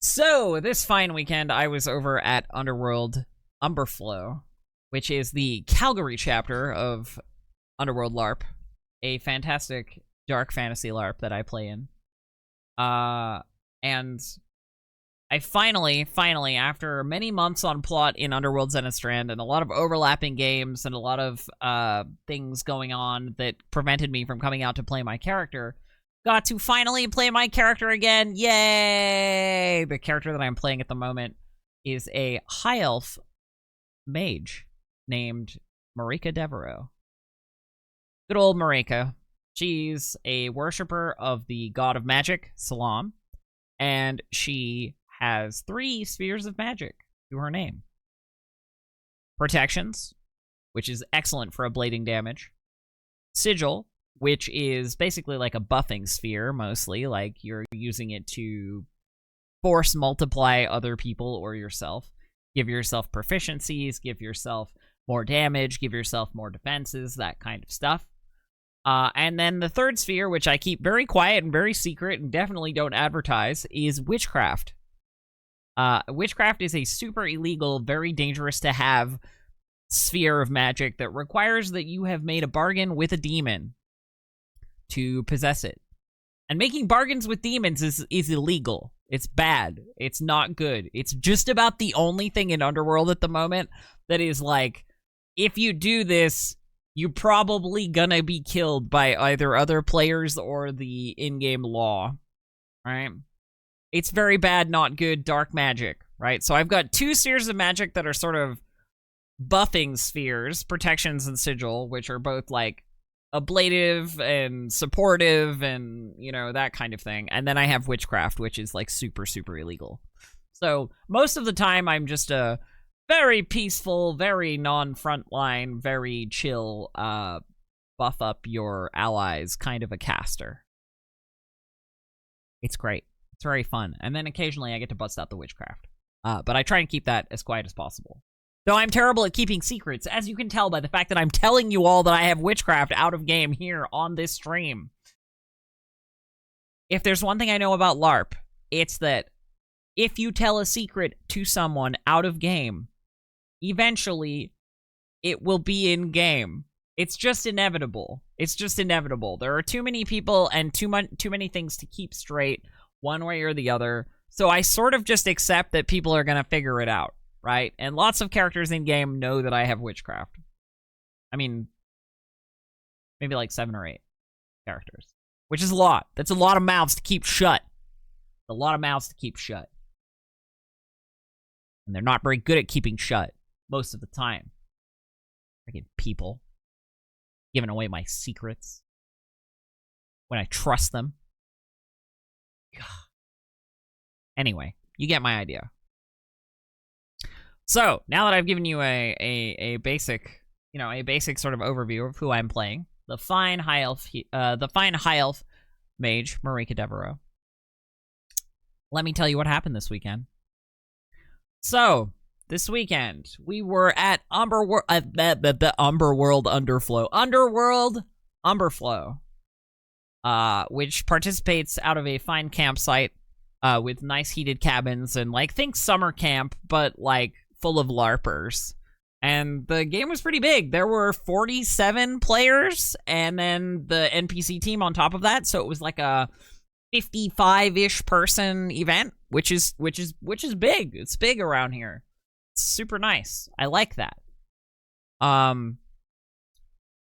So, this fine weekend, I was over at Underworld Umberfloe, which is the Calgary chapter of Underworld LARP, a fantastic dark fantasy LARP that I play in. And I finally, after many months on plot in Underworld Zenithstrand and a lot of overlapping games and a lot of things going on that prevented me from coming out to play my character, got to finally play my character again. Yay! The character that I'm playing at the moment is a High Elf mage named Mareike Devereaux. Good old Mareike. She's a worshiper of the god of magic, Salam, and she has 3 spheres of magic to her name. Protections, which is excellent for ablating damage. Sigil, which is basically like a buffing sphere, mostly. Like, you're using it to force multiply other people or yourself. Give yourself proficiencies, give yourself more damage, give yourself more defenses, that kind of stuff. And then the third sphere, which I keep very quiet and very secret and definitely don't advertise, is witchcraft. Witchcraft is a super illegal, very dangerous to have sphere of magic that requires that you have made a bargain with a demon to possess it. And making bargains with demons is illegal. It's bad. It's not good. It's just about the only thing in Underworld at the moment that is like, if you do this, you're probably gonna be killed by either other players or the in-game law, right? It's very bad, not good, dark magic, right? So I've got 2 spheres of magic that are sort of buffing spheres, protections and sigil, which are both like ablative and supportive and, you know, that kind of thing. And then I have witchcraft, which is like super, super illegal. So most of the time I'm just a very peaceful, very non-frontline, very chill, buff up your allies kind of a caster. It's great. It's very fun. And then occasionally I get to bust out the witchcraft. But I try and keep that as quiet as possible. Though I'm terrible at keeping secrets, as you can tell by the fact that I'm telling you all that I have witchcraft out of game here on this stream. If there's one thing I know about LARP, it's that if you tell a secret to someone out of game, eventually it will be in game. It's just inevitable. It's just inevitable. There are too many people and too many things to keep straight one way or the other. So I sort of just accept that people are going to figure it out, right? And lots of characters in game know that I have witchcraft. I mean, maybe like 7 or 8 characters, which is a lot. That's a lot of mouths to keep shut. A lot of mouths to keep shut. And they're not very good at keeping shut most of the time. Freaking people. Giving away my secrets. When I trust them. God. Anyway, you get my idea. So, now that I've given you a basic, you know, a basic sort of overview of who I'm playing, the fine high elf mage, Mareike Devereaux. Let me tell you what happened this weekend. So, this weekend, we were at Umberworld Umberfloe, which participates out of a fine campsite with nice heated cabins and, like, think summer camp, but, like, full of LARPers. And the game was pretty big. There were 47 players, and then the NPC team on top of that, so it was like a 55-ish person event, which is big. It's big around here. It's super nice. I like that. And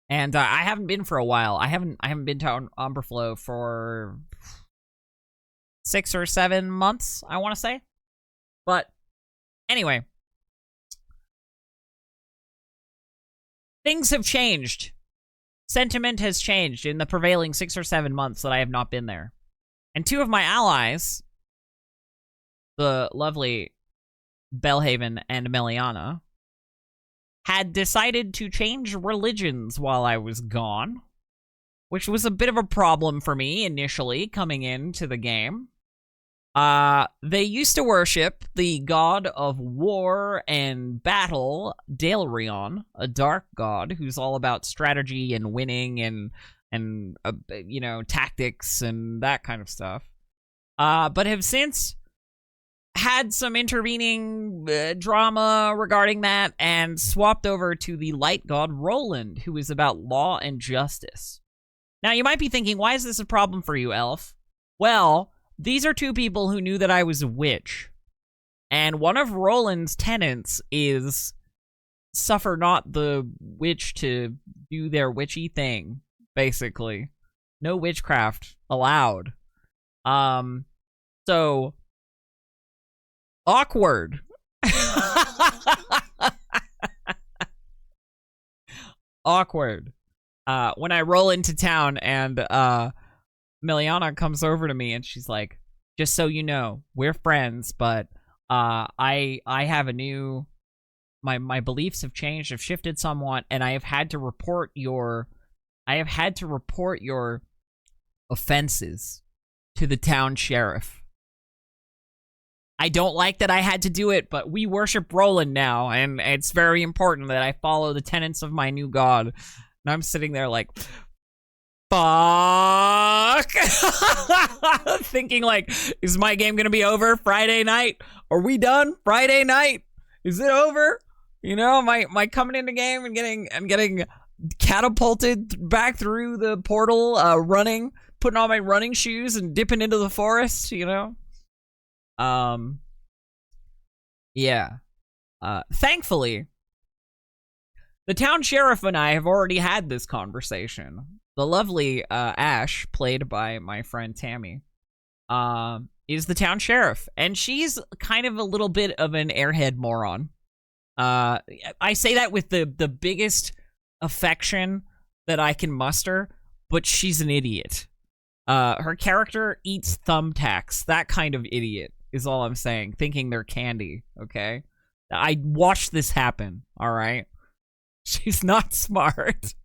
I haven't been for a while. I haven't been to Umberfloe for 6 or 7 months, I want to say. But anyway, things have changed. Sentiment has changed in the prevailing 6 or 7 months that I have not been there. And 2 of my allies, the lovely Belhaven and Meliana, had decided to change religions while I was gone, which was a bit of a problem for me initially coming into the game. They used to worship the god of war and battle, Dalerion, a dark god who's all about strategy and winning and you know, tactics and that kind of stuff. But have since had some intervening drama regarding that and swapped over to the light god Roland, who is about law and justice. Now, you might be thinking, why is this a problem for you, Elf? Well, these are two people who knew that I was a witch. And one of Roland's tenets is suffer not the witch to do their witchy thing, basically. No witchcraft allowed. So awkward. Awkward. When I roll into town and Miliana comes over to me and she's like, just so you know, we're friends, but I have a new my beliefs have changed, have shifted somewhat, and I have had to report your offenses to the town sheriff. I don't like that I had to do it, but we worship Roland now, and it's very important that I follow the tenets of my new god. And I'm sitting there like, fuck. Thinking like, is my game gonna be over Friday night? Are we done Friday night? Is it over? You know, am I coming into game and getting catapulted back through the portal, running, putting on my running shoes and dipping into the forest, you know? Yeah. Thankfully, the town sheriff and I have already had this conversation. The lovely Ash, played by my friend Tammy, is the town sheriff, and she's kind of a little bit of an airhead moron. I say that with the biggest affection that I can muster, but she's an idiot. Her character eats thumbtacks. That kind of idiot is all I'm saying, thinking they're candy, okay? I watched this happen, all right? She's not smart.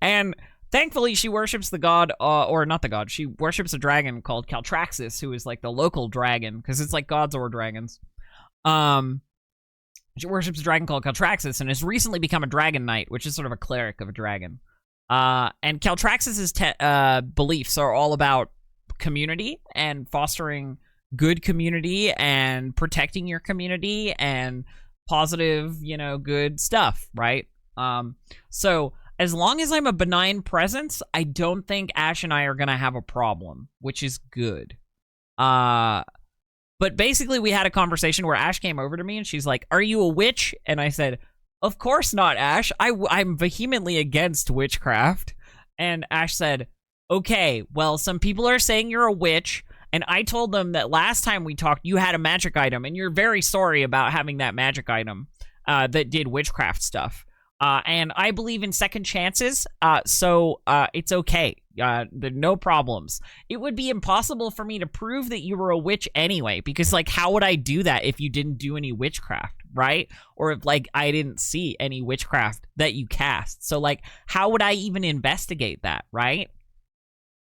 And thankfully, she worships the god, or not the god, she worships a dragon called Caltraxis, who is like the local dragon, because it's like gods or dragons. She worships a dragon called Caltraxis and has recently become a dragon knight, which is sort of a cleric of a dragon. And Caltraxis' beliefs are all about community and fostering good community and protecting your community and positive, you know, good stuff, right? So as long as I'm a benign presence, I don't think Ash and I are gonna have a problem, which is good. But basically we had a conversation where Ash came over to me and she's like, "Are you a witch?" And I said, "Of course not, Ash. I'm vehemently against witchcraft." And Ash said, "Okay, well, some people are saying you're a witch, and I told them that last time we talked, you had a magic item, and you're very sorry about having that magic item that did witchcraft stuff. And I believe in second chances, so it's okay. No problems. It would be impossible for me to prove that you were a witch anyway, because, like, how would I do that if you didn't do any witchcraft, right? Or if, like, I didn't see any witchcraft that you cast. So, like, how would I even investigate that, right?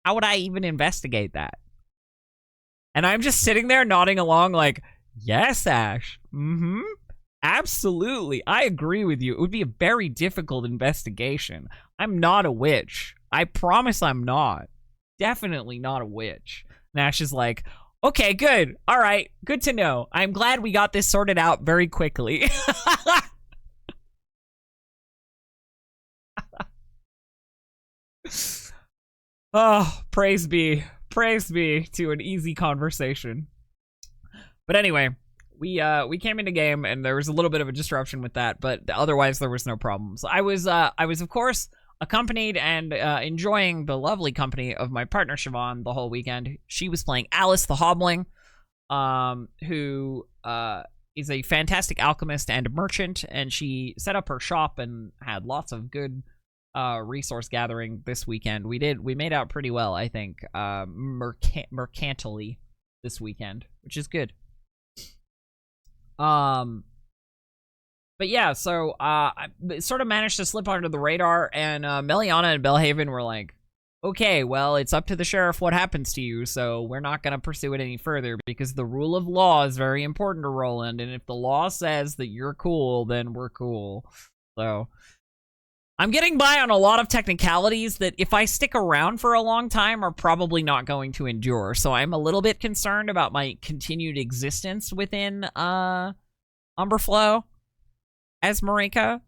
How would I even investigate that?" And I'm just sitting there nodding along like, "Yes, Ash. Mm-hmm. Absolutely. I agree with you. It would be a very difficult investigation. I'm not a witch. I promise I'm not. Definitely not a witch." And Ash is like, "Okay, good. All right. Good to know. I'm glad we got this sorted out very quickly." Oh, praise be to an easy conversation. But anyway, we came into game and there was a little bit of a disruption with that, but otherwise there was no problems. I was of course accompanied and enjoying the lovely company of my partner Siobhan the whole weekend. She was playing Alice the Hobbling, who is a fantastic alchemist and merchant, and she set up her shop and had lots of good resource gathering this weekend. We made out pretty well, I think, mercantilely this weekend, which is good. But yeah, so I sort of managed to slip under the radar, and Meliana and Belhaven were like, "Okay, well, it's up to the sheriff what happens to you, so we're not gonna pursue it any further because the rule of law is very important to Roland, and if the law says that you're cool, then we're cool." So I'm getting by on a lot of technicalities that if I stick around for a long time are probably not going to endure. So I'm a little bit concerned about my continued existence within Umberfloe as Mareike.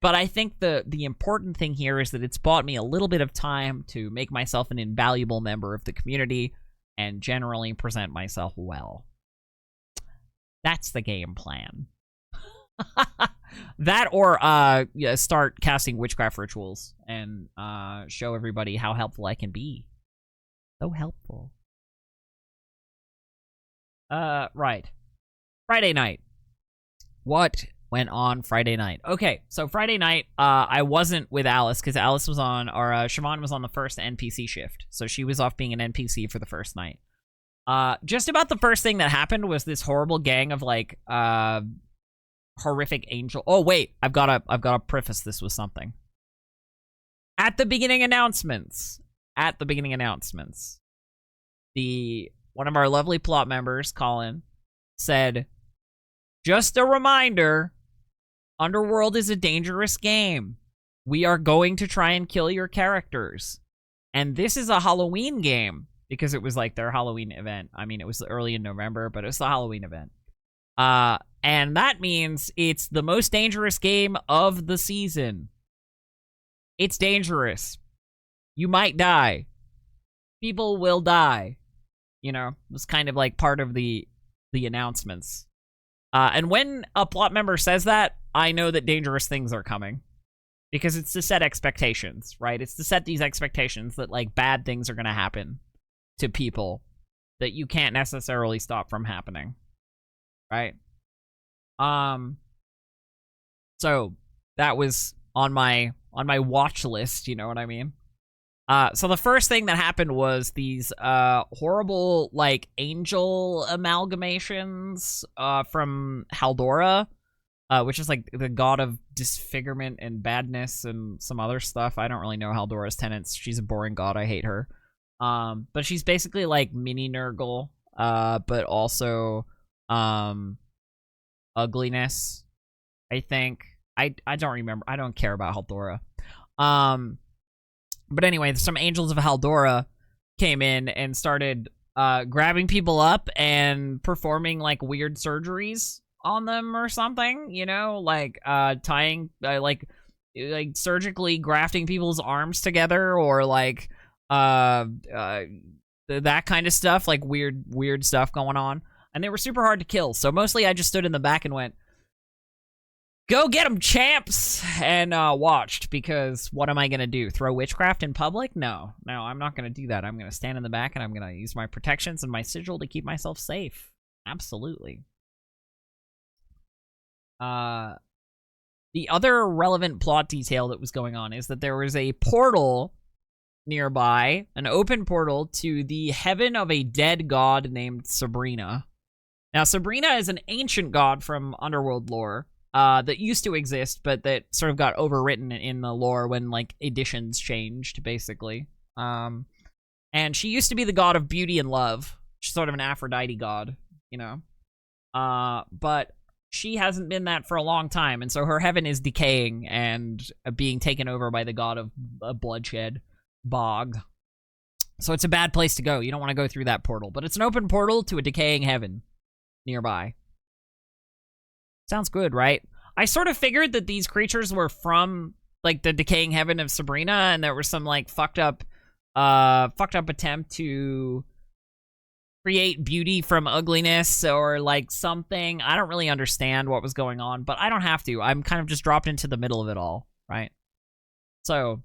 But I think the important thing here is that it's bought me a little bit of time to make myself an invaluable member of the community and generally present myself well. That's the game plan. That or yeah, start casting witchcraft rituals and show everybody how helpful I can be. So helpful. Right. Friday night. What went on Friday night? Okay, so Friday night, I wasn't with Alice because Alice was on, or Siobhan was on the first NPC shift, so she was off being an NPC for the first night. Just about the first thing that happened was this horrible gang of like horrific angel. Oh wait, I've gotta preface this with something. At the beginning announcements, one of our lovely plot members, Colin, said, "Just a reminder, Underworld is a dangerous game. We are going to try and kill your characters. And this is a Halloween game," because it was like their Halloween event. I mean, it was early in November, but it was the Halloween event. And that means it's the most dangerous game of the season. It's dangerous. You might die. People will die. You know, it was kind of like part of the announcements. And when a plot member says that, I know that dangerous things are coming. Because it's to set expectations, right? It's to set these expectations that, like, bad things are going to happen to people that you can't necessarily stop from happening. Right? So that was on my watch list, you know what I mean? So the first thing that happened was these horrible like angel amalgamations from Haldora, which is like the god of disfigurement and badness and some other stuff. I don't really know Haldora's tenets. She's a boring god. I hate her. But she's basically like mini Nurgle, but also ugliness, I think. I don't remember. I don't care about Haldora. But anyway, some angels of Haldora came in and started grabbing people up and performing like weird surgeries on them or something, you know, like tying like surgically grafting people's arms together, or like that kind of stuff, like weird stuff going on. And they were super hard to kill. So mostly I just stood in the back and went, "Go get them, champs!" and watched, because what am I going to do? Throw witchcraft in public? No, I'm not going to do that. I'm going to stand in the back and I'm going to use my protections and my sigil to keep myself safe. Absolutely. The other relevant plot detail that was going on is that there was a portal nearby, an open portal to the heaven of a dead god named Sabrina. Now, Sabrina is an ancient god from Underworld lore that used to exist, but that sort of got overwritten in the lore when, like, editions changed, basically. And she used to be the god of beauty and love. She's sort of an Aphrodite god, you know? But she hasn't been that for a long time, and so her heaven is decaying and being taken over by the god of bloodshed, Bog. So it's a bad place to go. You don't want to go through that portal, but it's an open portal to a decaying heaven nearby. Sounds good, right? I sort of figured that these creatures were from, like, the decaying heaven of Sabrina, and there was some, like, fucked up attempt to create beauty from ugliness or, like, something. I don't really understand what was going on, but I don't have to. I'm kind of just dropped into the middle of it all, right? So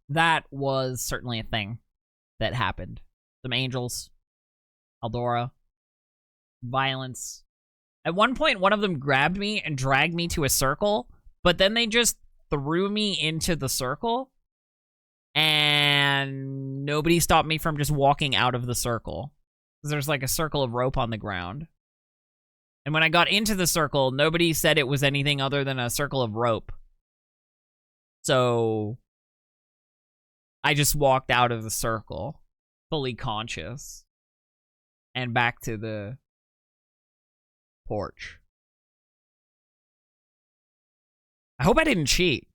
that was certainly a thing that happened. Some angels, Aldora, violence. At one point, one of them grabbed me and dragged me to a circle, but then they just threw me into the circle, and nobody stopped me from just walking out of the circle. There's like a circle of rope on the ground. And when I got into the circle, nobody said it was anything other than a circle of rope. So I just walked out of the circle, fully conscious, and back to the porch. I hope I didn't cheat.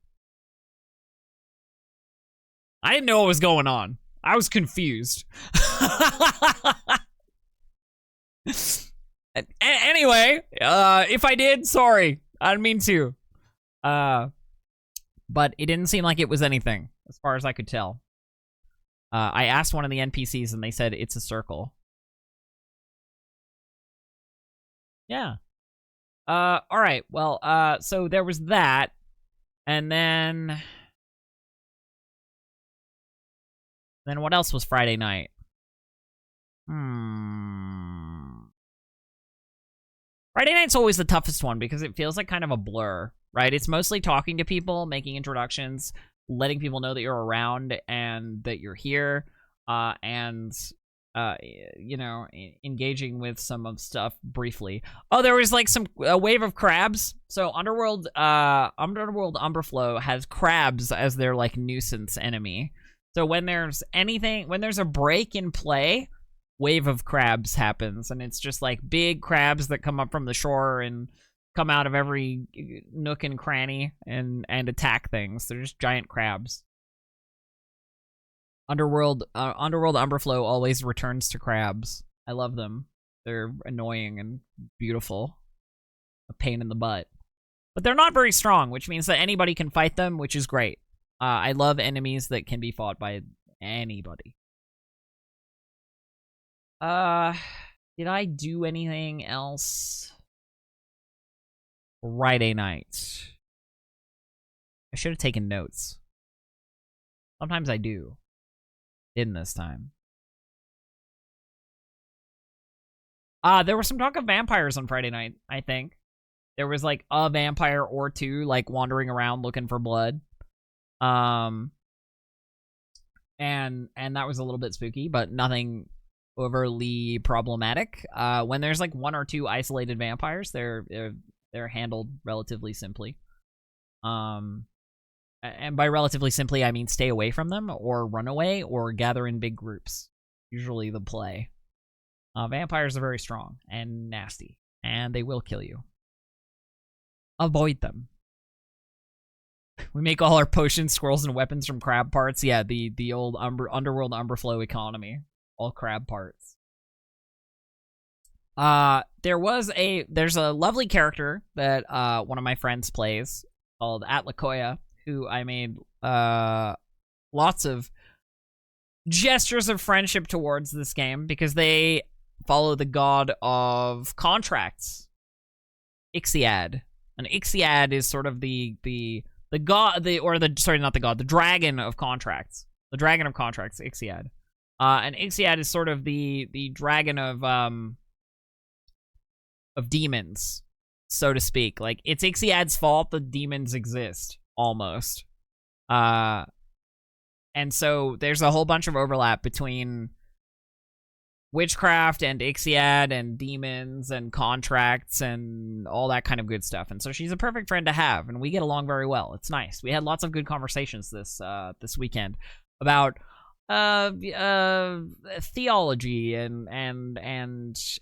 I didn't know what was going on. I was confused. Anyway, if I did, sorry. I didn't mean to. But it didn't seem like it was anything, as far as I could tell. I asked one of the NPCs, and they said it's a circle. Yeah. Alright, well, so there was that, and then what else was Friday night? Friday night's always the toughest one because it feels like kind of a blur, right? It's mostly talking to people, making introductions, letting people know that you're around and that you're here, and you know, engaging with some of stuff briefly. Oh, there was like a wave of crabs. So Underworld Umberfloe has crabs as their like nuisance enemy. So when there's a break in play, wave of crabs happens, and it's just like big crabs that come up from the shore and come out of every nook and cranny and attack things. They're just giant crabs. Underworld Umberfloe always returns to crabs. I love them. They're annoying and beautiful. A pain in the butt. But they're not very strong, which means that anybody can fight them, which is great. I love enemies that can be fought by anybody. Did I do anything else Friday night? I should have taken notes. Sometimes I do. Didn't this time. There was some talk of vampires on Friday night, I think. There was like a vampire or two like wandering around looking for blood. And that was a little bit spooky, but nothing overly problematic. When there's like one or two isolated vampires, they're handled relatively simply. And by relatively simply, I mean stay away from them, or run away, or gather in big groups. Usually the play. Vampires are very strong and nasty, and they will kill you. Avoid them. We make all our potions, scrolls, and weapons from crab parts. Yeah, the old Underworld Umberfloe economy. All crab parts. There's a lovely character that one of my friends plays called Atlakoya, who I made lots of gestures of friendship towards this game because they follow the god of contracts, Ixiad. And Ixiad is sort of the dragon of contracts. The dragon of contracts, Ixiad. And Ixiad is sort of the dragon of demons, so to speak. Like, it's Ixiad's fault the demons exist, almost. And so there's a whole bunch of overlap between witchcraft and Ixiad and demons and contracts and all that kind of good stuff. And so she's a perfect friend to have, and we get along very well. It's nice. We had lots of good conversations this weekend about theology and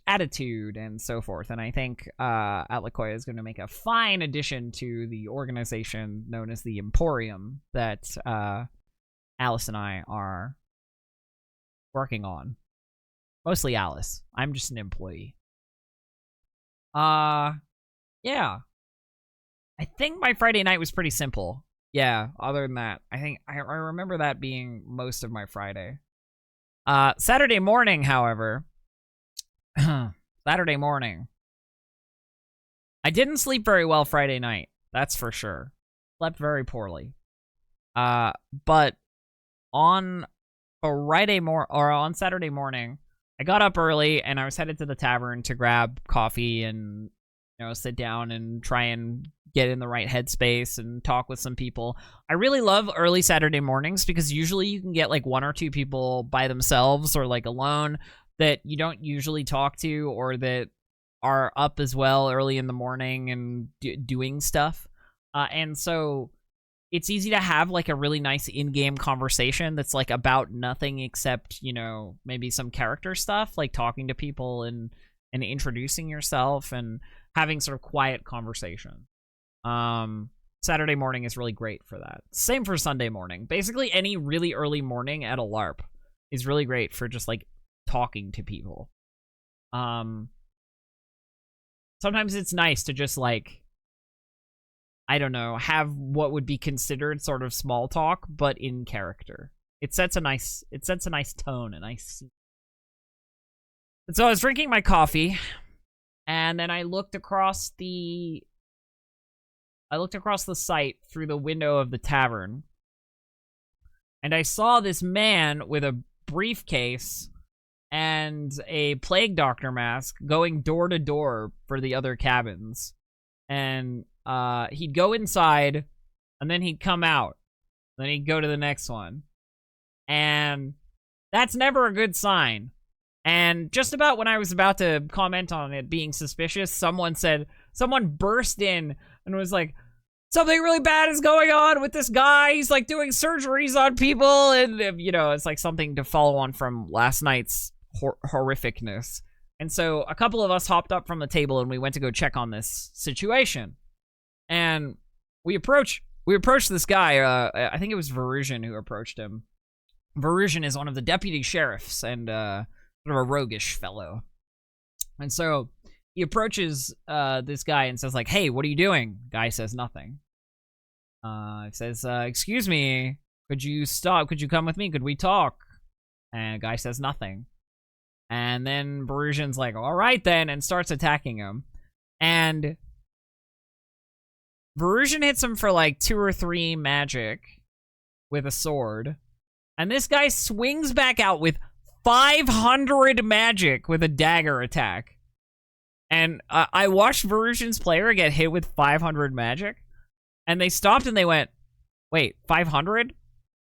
attitude and so forth. And I think Atlakoya is going to make a fine addition to the organization known as the Emporium that Alice and I are working on. Mostly Alice. I'm just an employee. Yeah. I think my Friday night was pretty simple. Yeah, other than that, I think I remember that being most of my Friday. Saturday morning, however. Saturday morning. I didn't sleep very well Friday night. That's for sure. Slept very poorly. But on on Saturday morning, I got up early and I was headed to the tavern to grab coffee and, you know, sit down and try and get in the right headspace and talk with some people. I really love early Saturday mornings because usually you can get like one or two people by themselves or like alone that you don't usually talk to or that are up as well early in the morning and doing stuff. And so it's easy to have like a really nice in-game conversation that's like about nothing except, you know, maybe some character stuff, like talking to people and introducing yourself and having sort of quiet conversation. Saturday morning is really great for that. Same for Sunday morning. Basically, any really early morning at a LARP is really great for just, like, talking to people. Sometimes it's nice to just, like, I don't know, have what would be considered sort of small talk, but in character. It sets a nice tone, a nice... And so I was drinking my coffee, and then I looked across the site through the window of the tavern, and I saw this man with a briefcase and a plague doctor mask going door to door for the other cabins. And he'd go inside, and then he'd come out. Then he'd go to the next one. And that's never a good sign. And just about when I was about to comment on it being suspicious, someone burst in and was like, something really bad is going on with this guy. He's, like, doing surgeries on people. And, you know, it's like something to follow on from last night's horrificness. And so a couple of us hopped up from the table and we went to go check on this situation. And we approached this guy. I think it was Verusian who approached him. Verusian is one of the deputy sheriffs and sort of a roguish fellow. And so he approaches this guy and says, like, hey, what are you doing? Guy says nothing. He says, excuse me, could you stop? Could you come with me? Could we talk? And guy says nothing. And then Verusian's like, all right then, and starts attacking him. And Verusian hits him for like 2 or 3 magic with a sword. And this guy swings back out with 500 magic with a dagger attack. And I watched Verusian's player get hit with 500 magic. And they stopped and they went, wait, 500?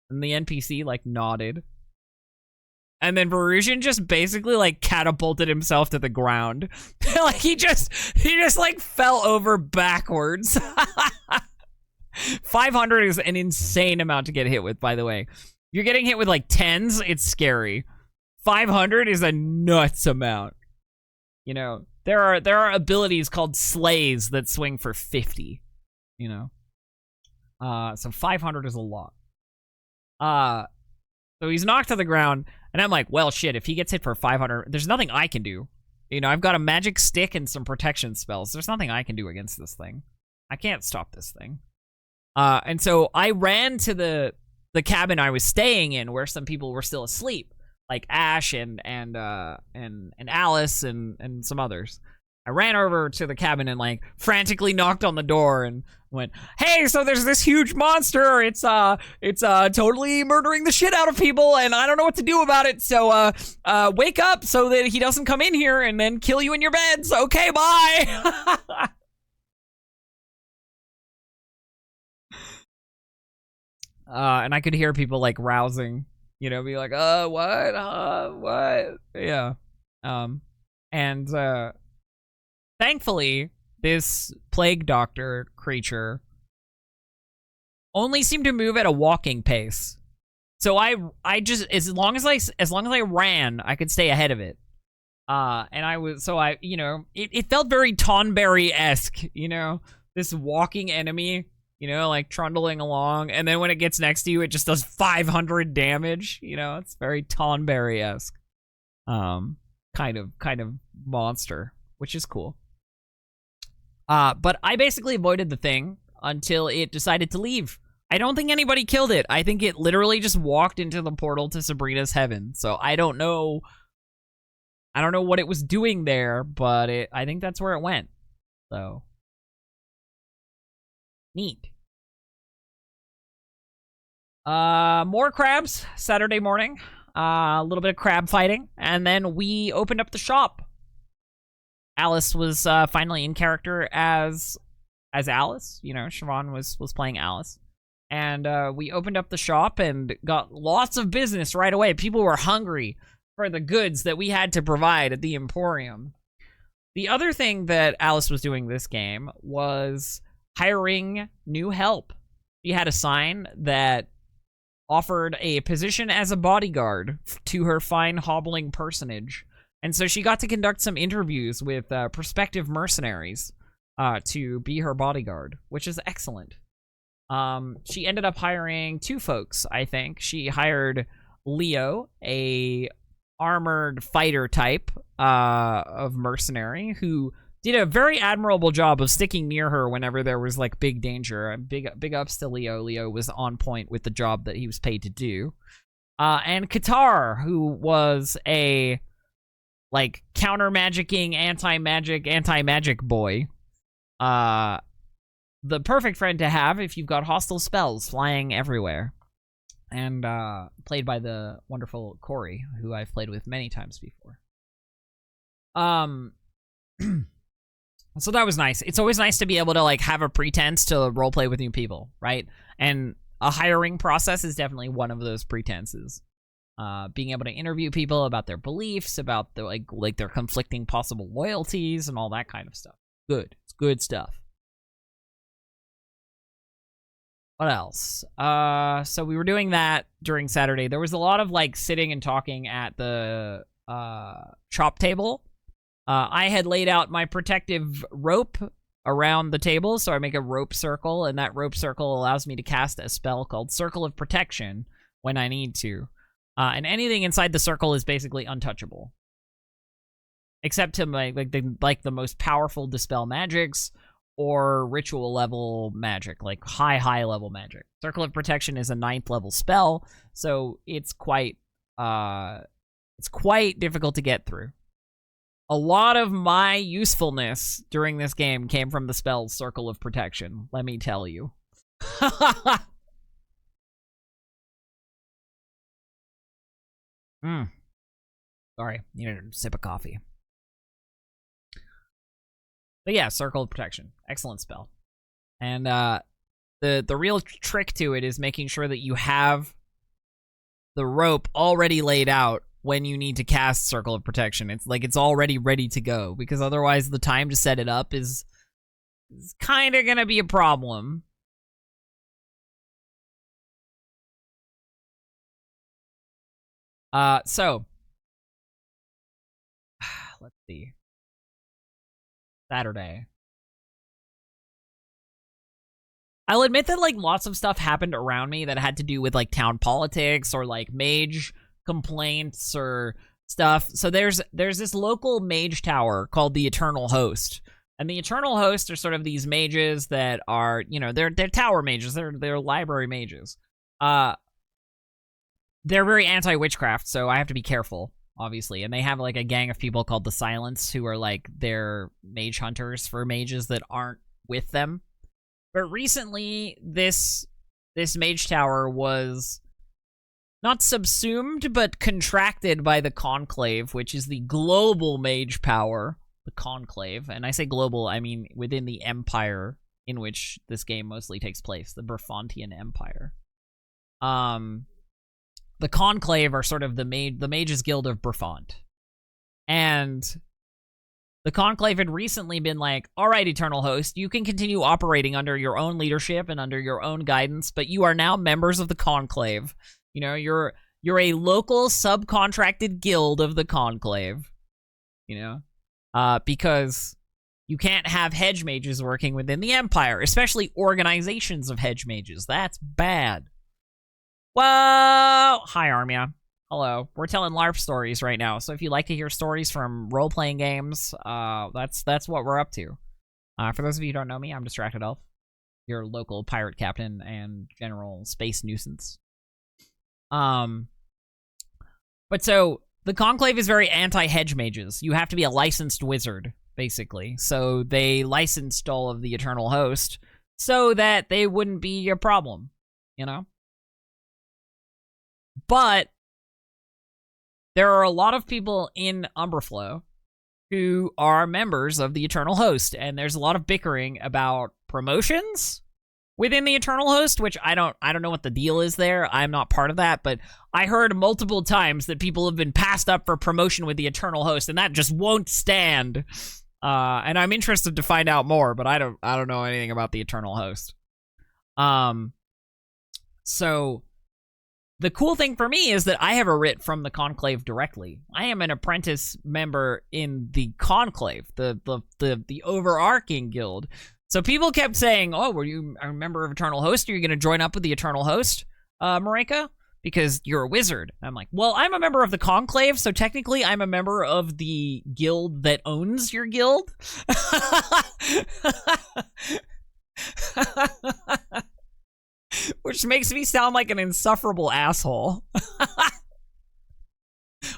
And the NPC, like, nodded. And then Verusian just basically, like, catapulted himself to the ground. Like, he just, like, fell over backwards. 500 is an insane amount to get hit with, by the way. If you're getting hit with, like, 10s, it's scary. 500 is a nuts amount. You know, there are abilities called slays that swing for 50, you know. So 500 is a lot. So he's knocked to the ground, and I'm like, well, shit, if he gets hit for 500, there's nothing I can do. You know, I've got a magic stick and some protection spells. There's nothing I can do against this thing. I can't stop this thing. And so I ran to the cabin I was staying in where some people were still asleep, like Ash and Alice and some others. I ran over to the cabin and, like, frantically knocked on the door and went, hey, so there's this huge monster. It's totally murdering the shit out of people, and I don't know what to do about it. So, wake up so that he doesn't come in here and then kill you in your beds. Okay, bye. And I could hear people, like, rousing, you know, be like, what? Yeah. And, thankfully, this plague doctor creature only seemed to move at a walking pace. So I just, as long as I ran, I could stay ahead of it. And you know, it felt very Tonberry-esque, you know, this walking enemy, you know, like trundling along, and then when it gets next to you, it just does 500 damage, you know, it's very Tonberry-esque. Kind of monster, which is cool. But I basically avoided the thing until it decided to leave. I don't think anybody killed it. I think it literally just walked into the portal to Sabrina's heaven. So I don't know what it was doing there, but I think that's where it went. So neat. More crabs Saturday morning. A little bit of crab fighting, and then we opened up the shop. Alice was finally in character as Alice. You know, Siobhan was playing Alice. And we opened up the shop and got lots of business right away. People were hungry for the goods that we had to provide at the Emporium. The other thing that Alice was doing this game was hiring new help. She had a sign that offered a position as a bodyguard to her fine hobbling personage. And so she got to conduct some interviews with prospective mercenaries to be her bodyguard, which is excellent. She ended up hiring 2 folks, I think. She hired Leo, a armored fighter type of mercenary, who did a very admirable job of sticking near her whenever there was like big danger. Big ups to Leo. Leo was on point with the job that he was paid to do. And Qatar, who was a like counter-magicking, anti-magic boy. The perfect friend to have if you've got hostile spells flying everywhere. And played by the wonderful Corey, who I've played with many times before. So that was nice. It's always nice to be able to like have a pretense to roleplay with new people, right? And a hiring process is definitely one of those pretenses. Being able to interview people about their beliefs, about the like their conflicting possible loyalties and all that kind of stuff. Good. It's good stuff. What else? So we were doing that during Saturday. There was a lot of like sitting and talking at the chop table. I had laid out my protective rope around the table, so I make a rope circle, and that rope circle allows me to cast a spell called Circle of Protection when I need to. And anything inside the circle is basically untouchable. Except to the most powerful dispel magics or ritual level magic, like high level magic. Circle of Protection is a 9th level spell, so it's quite difficult to get through. A lot of my usefulness during this game came from the spell Circle of Protection, let me tell you. Sorry, needed a sip of coffee. But yeah, Circle of Protection. Excellent spell. And the real trick to it is making sure that you have the rope already laid out when you need to cast Circle of Protection. It's like it's already ready to go, because otherwise the time to set it up is kind of gonna be a problem. So let's see. Saturday. I'll admit that like lots of stuff happened around me that had to do with like town politics or like mage complaints or stuff. So there's this local mage tower called the Eternal Host. And the Eternal Host are sort of these mages that are, you know, they're tower mages, they're library mages. They're very anti-witchcraft, so I have to be careful, obviously. And they have like a gang of people called the Silence who are like their mage hunters for mages that aren't with them. But recently this mage tower was not subsumed, but contracted by the Conclave, which is the global mage power, the Conclave. And I say global, I mean within the empire in which this game mostly takes place, the Berfontian Empire. The Conclave are sort of the Mages Guild of Berfont. And the Conclave had recently been like, all right, Eternal Host, you can continue operating under your own leadership and under your own guidance, but you are now members of the Conclave. You know, you're a local subcontracted guild of the Conclave, you know, because you can't have hedge mages working within the Empire, especially organizations of hedge mages. That's bad. Whoa! Hi, Armia. Hello. We're telling LARP stories right now, so if you like to hear stories from role-playing games, that's what we're up to. For those of you who don't know me, I'm Distracted Elf, your local pirate captain and general space nuisance. But so the Conclave is very anti-hedge mages. You have to be a licensed wizard, basically. So they licensed all of the Eternal Host so that they wouldn't be a problem, you know? But there are a lot of people in Umberfloe who are members of the Eternal Host, and there's a lot of bickering about promotions within the Eternal Host, which I don't know what the deal is there. I'm not part of that, but I heard multiple times that people have been passed up for promotion with the Eternal Host, and that just won't stand. And I'm interested to find out more, but I don't know anything about the Eternal Host. So the cool thing for me is that I have a writ from the Conclave directly. I am an apprentice member in the Conclave, the overarching guild. So people kept saying, oh, were you a member of Eternal Host? Are you going to join up with the Eternal Host, Mareike? Because you're a wizard. I'm like, well, I'm a member of the Conclave, so technically I'm a member of the guild that owns your guild. Which makes me sound like an insufferable asshole.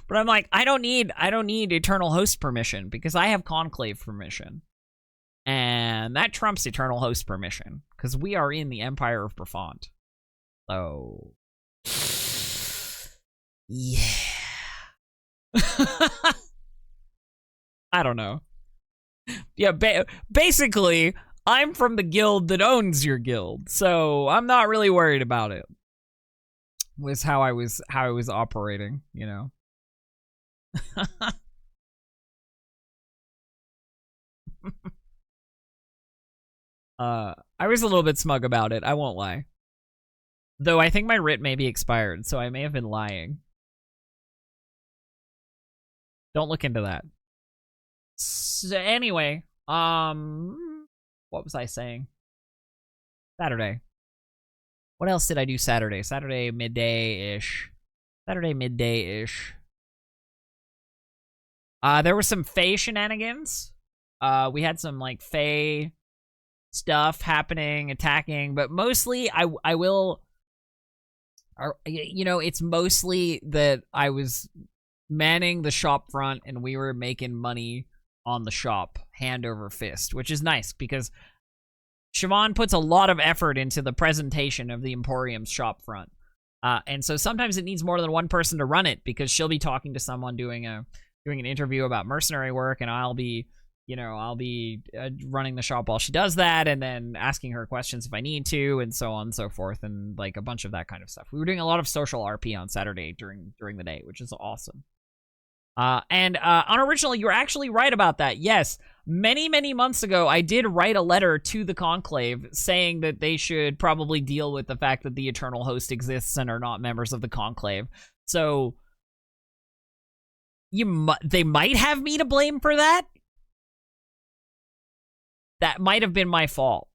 But I'm like, I don't need Eternal Host permission because I have Conclave permission. And that trumps Eternal Host permission, because we are in the Empire of Brefont. So, yeah. I don't know. Yeah, basically, I'm from the guild that owns your guild, so I'm not really worried about it. Was how I was operating, you know. I was a little bit smug about it, I won't lie. Though I think my writ may be expired, so I may have been lying. Don't look into that. So anyway, what was I saying? Saturday. What else did I do Saturday? Saturday midday-ish. There were some Fae shenanigans. We had some, like, Fae stuff happening, attacking, but mostly you know, it's mostly that I was manning the shop front and we were making money on the shop, hand over fist, which is nice because Siobhan puts a lot of effort into the presentation of the Emporium's shop front. And so sometimes it needs more than one person to run it because she'll be talking to someone doing an interview about mercenary work, and I'll be running the shop while she does that, and then asking her questions if I need to, and so on and so forth, and like a bunch of that kind of stuff. We were doing a lot of social RP on Saturday during the day, which is awesome. And Unoriginal, you're actually right about that. Yes, many months ago, I did write a letter to the Conclave saying that they should probably deal with the fact that the Eternal Host exists and are not members of the Conclave. So they might have me to blame for that. That might have been my fault,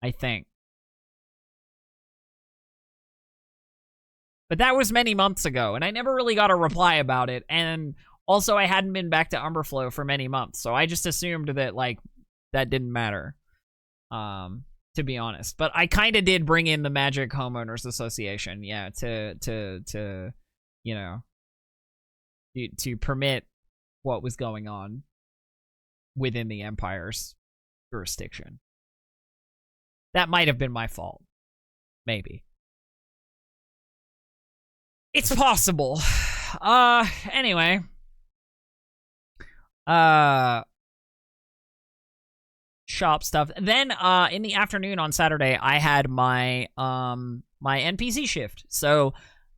I think. But that was many months ago, and I never really got a reply about it. And also, I hadn't been back to Umberfloe for many months, so I just assumed that, like, that didn't matter, to be honest. But I kind of did bring in the Magic Homeowners Association, yeah, to you know, to permit what was going on within the Empire's jurisdiction. That might have been my fault. Maybe. It's possible. Anyway. Shop stuff. Then, in the afternoon on Saturday, I had my NPC shift. So,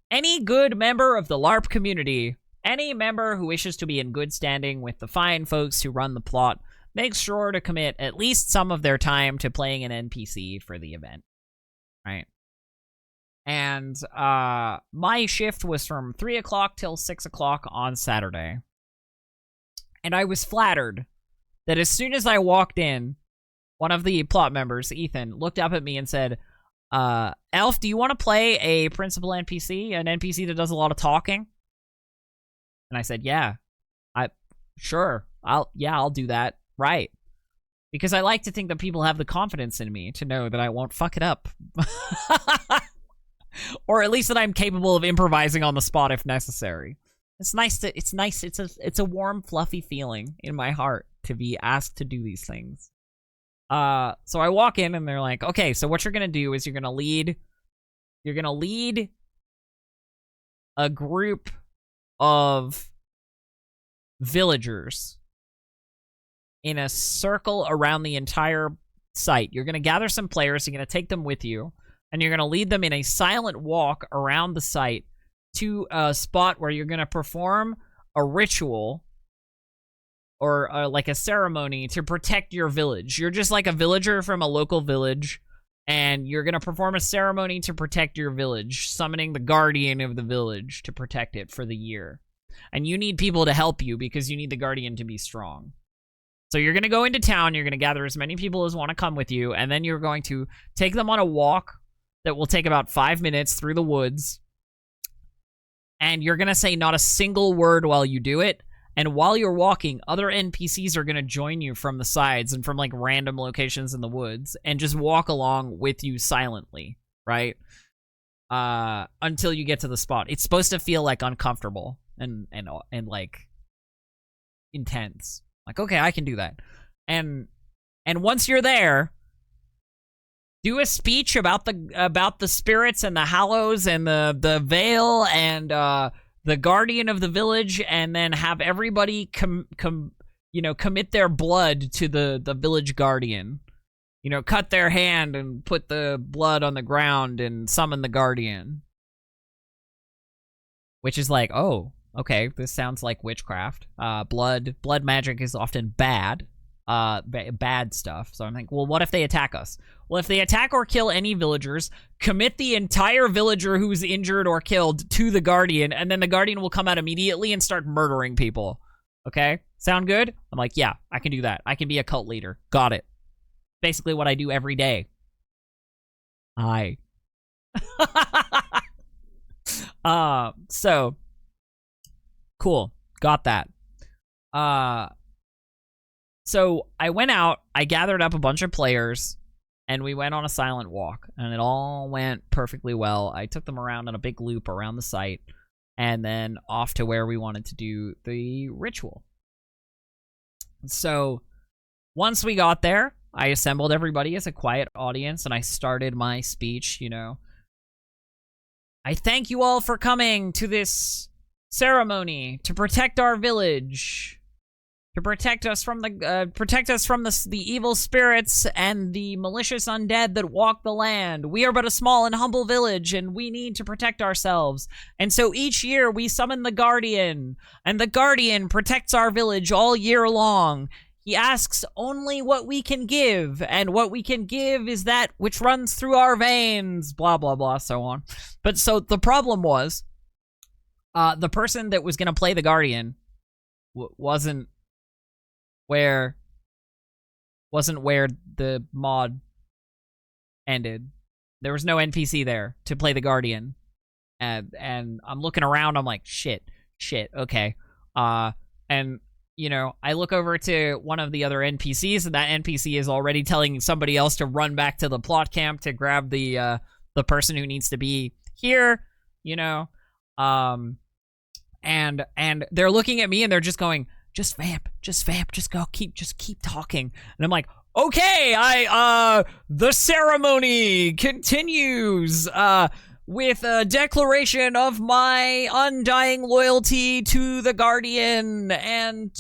any good member of the LARP community, any member who wishes to be in good standing with the fine folks who run the plot, makes sure to commit at least some of their time to playing an NPC for the event. Right? And my shift was from 3 o'clock till 6 o'clock on Saturday. And I was flattered that as soon as I walked in, one of the plot members, Ethan, looked up at me and said, Elf, do you want to play a principal NPC? An NPC that does a lot of talking? And I said, yeah. Sure. I'll do that. Right. Because I like to think that people have the confidence in me to know that I won't fuck it up. Or at least that I'm capable of improvising on the spot if necessary. It's nice. It's a warm, fluffy feeling in my heart to be asked to do these things. So I walk in and they're like, okay, so what you're going to do is you're going to lead a group of villagers in a circle around the entire site. You're going to gather some players, you're going to take them with you, and you're going to lead them in a silent walk around the site to a spot where you're going to perform a ritual or like a ceremony to protect your village. You're just like a villager from a local village, and you're going to perform a ceremony to protect your village, summoning the guardian of the village to protect it for the year. And you need people to help you because you need the guardian to be strong. So you're going to go into town, you're going to gather as many people as want to come with you, and then you're going to take them on a walk that will take about 5 minutes through the woods. And you're going to say not a single word while you do it. And while you're walking, other NPCs are going to join you from the sides and from, like, random locations in the woods and just walk along with you silently, right? Until you get to the spot. It's supposed to feel, like, uncomfortable and like, intense. Like, okay, I can do that. And once you're there, do a speech about the spirits and the hallows and the veil and the guardian of the village, and then have everybody commit their blood to the village guardian. You know, cut their hand and put the blood on the ground and summon the guardian. Which is like, oh, okay, this sounds like witchcraft. Blood magic is often bad. Bad stuff. So I'm like, well, what if they attack us? Well, if they attack or kill any villagers, commit the entire villager who's injured or killed to the guardian, and then the guardian will come out immediately and start murdering people. Okay? Sound good? I'm like, yeah, I can do that. I can be a cult leader. Got it. Basically what I do every day. So cool. Got that. So I went out, I gathered up a bunch of players, and we went on a silent walk, and it all went perfectly well. I took them around on a big loop around the site, and then off to where we wanted to do the ritual. So once we got there, I assembled everybody as a quiet audience, and I started my speech, you know. I thank you all for coming to this ceremony to protect our village, to protect us from the evil spirits and the malicious undead that walk the land. We are but a small and humble village, and we need to protect ourselves. And so each year we summon the Guardian, and the Guardian protects our village all year long. He asks only what we can give, and what we can give is that which runs through our veins, blah, blah, blah, so on. But so the problem was, the person that was going to play the Guardian wasn't where the mod ended. There was no NPC there to play the Guardian. And I'm looking around, I'm like, shit, okay. And, you know, I look over to one of the other NPCs, and that NPC is already telling somebody else to run back to the plot camp to grab the person who needs to be here, you know. And they're looking at me, and they're just going, just vamp, just go, just keep talking. And I'm like, okay, the ceremony continues, with a declaration of my undying loyalty to the Guardian, and,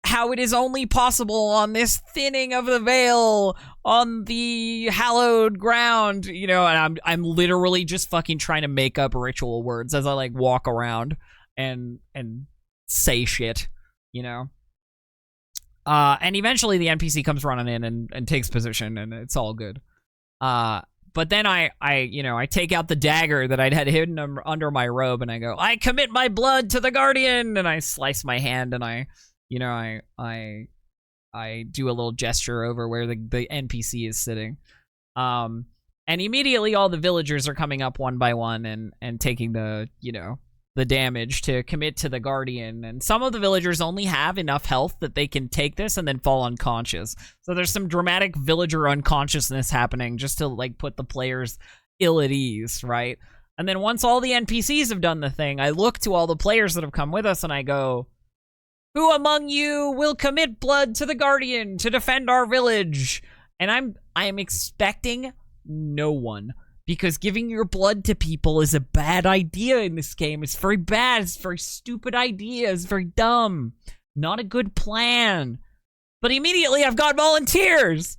how it is only possible on this thinning of the veil on the hallowed ground, you know, and I'm literally just fucking trying to make up ritual words as I, like, walk around and say shit, you know. And eventually the NPC comes running in and takes position, and it's all good. But then I take out the dagger that I'd had hidden under my robe, and I go, I commit my blood to the Guardian, and I slice my hand, and I do a little gesture over where the NPC is sitting. And immediately all the villagers are coming up one by one and taking the damage to commit to the Guardian. And some of the villagers only have enough health that they can take this and then fall unconscious. So there's some dramatic villager unconsciousness happening just to, like, put the players ill at ease, right? And then once all the NPCs have done the thing, I look to all the players that have come with us and I go, who among you will commit blood to the Guardian to defend our village? And I am expecting no one, because giving your blood to people is a bad idea in this game. It's very bad. It's a very stupid idea. It's very dumb. Not a good plan. But immediately I've got volunteers.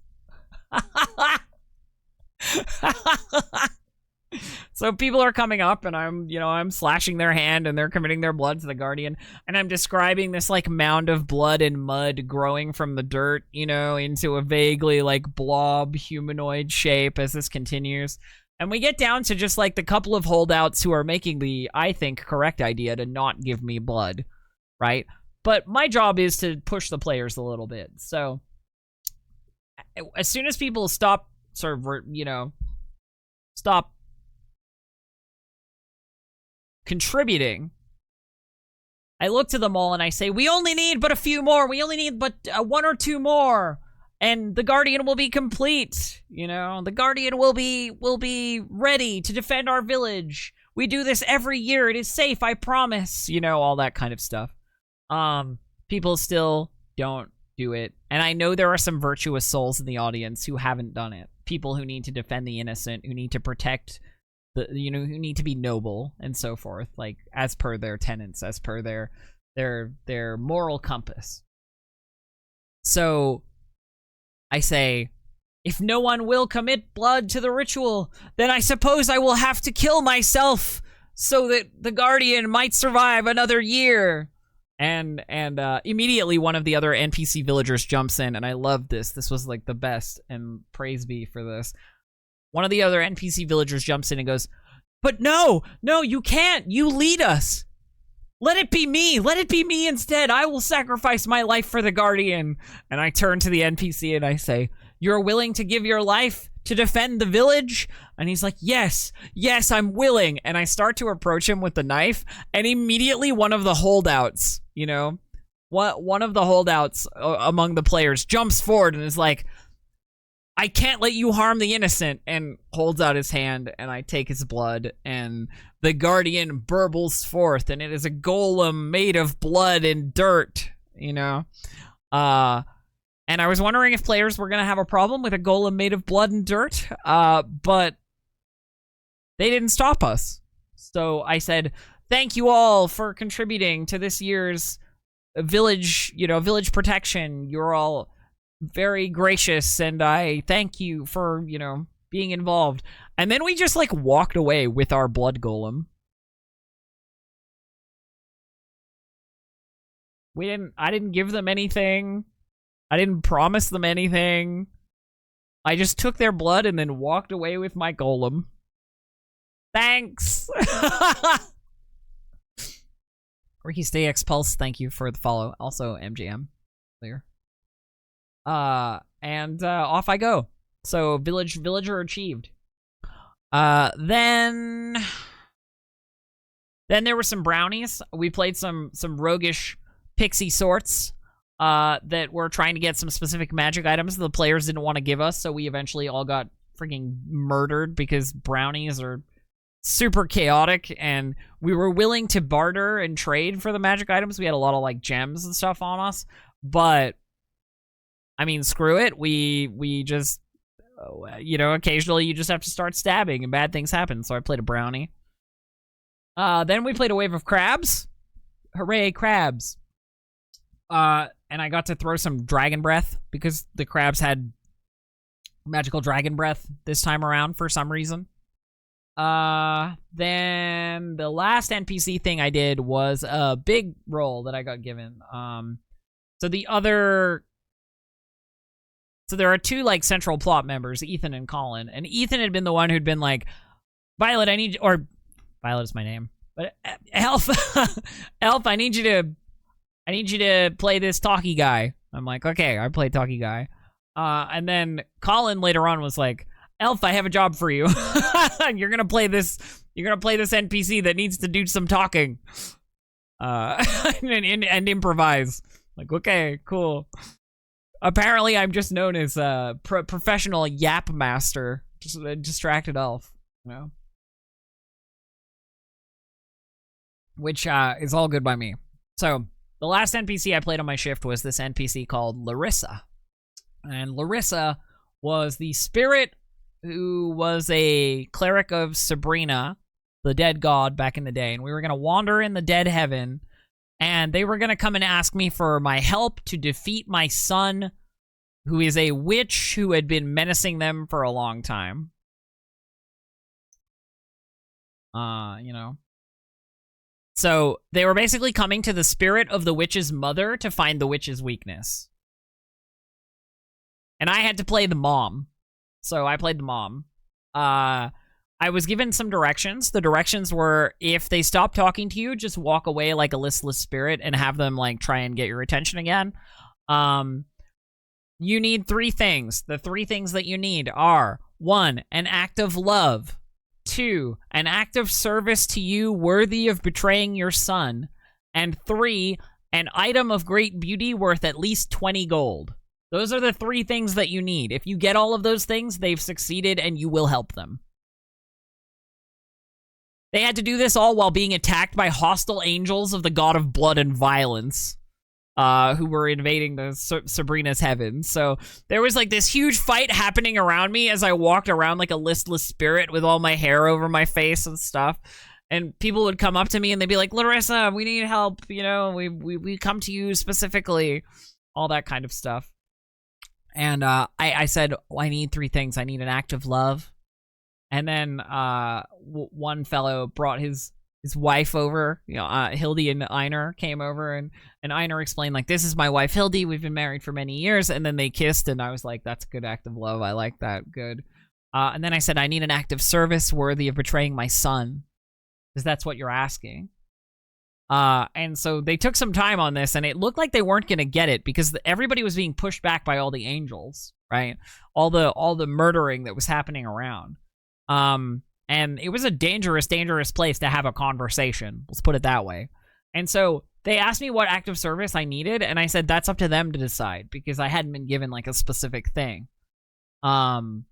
So people are coming up, and I'm slashing their hand, and they're committing their blood to the Guardian, and I'm describing this, like, mound of blood and mud growing from the dirt, you know, into a vaguely, like, blob humanoid shape as this continues. And we get down to just, like, the couple of holdouts who are making the, I think, correct idea to not give me blood, right? But my job is to push the players a little bit. So as soon as people stop sort of, you know, stop contributing, I look to them all and I say, we only need but a few more. We only need but 1 or 2 more. And the Guardian will be complete. You know, the Guardian will be ready to defend our village. We do this every year. It is safe, I promise. You know, all that kind of stuff. People still don't do it. And I know there are some virtuous souls in the audience who haven't done it. People who need to defend the innocent, who need to protect the, you know, who need to be noble and so forth, like as per their tenets, as per their moral compass. So I say, if no one will commit blood to the ritual, then I suppose I will have to kill myself so that the Guardian might survive another year. And immediately one of the other NPC villagers jumps in, and I love this. This was like the best, and praise be for this. One of the other NPC villagers jumps in and goes, but no, you can't. You lead us. Let it be me. Let it be me instead. I will sacrifice my life for the Guardian. And I turn to the NPC and I say, you're willing to give your life to defend the village? And he's like, yes, I'm willing. And I start to approach him with the knife, and immediately one of the holdouts, you know, one of the holdouts among the players jumps forward and is like, I can't let you harm the innocent, and holds out his hand, and I take his blood, and the Guardian burbles forth, and it is a golem made of blood and dirt, you know? And I was wondering if players were going to have a problem with a golem made of blood and dirt, but they didn't stop us. So I said, thank you all for contributing to this year's village, you know, village protection. You're all very gracious, and I thank you for, you know, being involved. And then we just, like, walked away with our blood golem. I didn't give them anything. I didn't promise them anything. I just took their blood and then walked away with my golem. Thanks! Ricky Stay X Pulse, thank you for the follow. Also, MGM. Clear. And off I go. So, villager achieved. Then there were some brownies. We played some roguish pixie sorts. That were trying to get some specific magic items the players didn't want to give us, so we eventually all got freaking murdered because brownies are super chaotic, and we were willing to barter and trade for the magic items. We had a lot of, like, gems and stuff on us, but, I mean, screw it. We just, you know, occasionally you just have to start stabbing, and bad things happen, so I played a brownie. Then we played a wave of crabs. Hooray, crabs. And I got to throw some dragon breath because the crabs had magical dragon breath this time around for some reason. Then the last NPC thing I did was a big role that I got given. So there are 2, like, central plot members, Ethan and Colin. And Ethan had been the one who'd been like, Violet, Violet is my name. But Elf, I need you to play this talkie guy. I'm like, okay, I play talkie guy. And then Colin later on was like, Elf, I have a job for you. You're gonna play this NPC that needs to do some talking. And improvise. Like, okay, cool. Apparently I'm just known as a professional yap master. Just a distracted elf, you know? Which is all good by me. So, the last NPC I played on my shift was this NPC called Larissa. And Larissa was the spirit who was a cleric of Sabrina, the dead god back in the day. And we were going to wander in the dead heaven, and they were going to come and ask me for my help to defeat my son, who is a witch who had been menacing them for a long time. You know. So, they were basically coming to the spirit of the witch's mother to find the witch's weakness. And I had to play the mom. So, I played the mom. I was given some directions. The directions were, if they stop talking to you, just walk away like a listless spirit and have them like try and get your attention again. You need 3 things. The 3 things that you need are 1, an act of love. 2, an act of service to you worthy of betraying your son. And 3, an item of great beauty worth at least 20 gold. Those are the 3 things that you need. If you get all of those things, they've succeeded and you will help them. They had to do this all while being attacked by hostile angels of the god of blood and violence, who were invading the Sabrina's heaven. So there was like this huge fight happening around me as I walked around like a listless spirit with all my hair over my face and stuff. And people would come up to me and they'd be like, Larissa, we need help. You know, we come to you specifically. All that kind of stuff. And I said, well, I need 3 things. I need an act of love. And then one fellow brought his wife over. You know, Hildy and Einar came over, and Einar explained, like, this is my wife, Hildy. We've been married for many years. And then they kissed, and I was like, that's a good act of love. I like that. Good. And then I said, I need an act of service worthy of betraying my son, because that's what you're asking. And so they took some time on this, and it looked like they weren't going to get it because everybody was being pushed back by all the angels, right? All the murdering that was happening around. And it was a dangerous place to have a conversation. Let's put it that way. And so they asked me what act of service I needed, and I said that's up to them to decide because I hadn't been given like a specific thing. You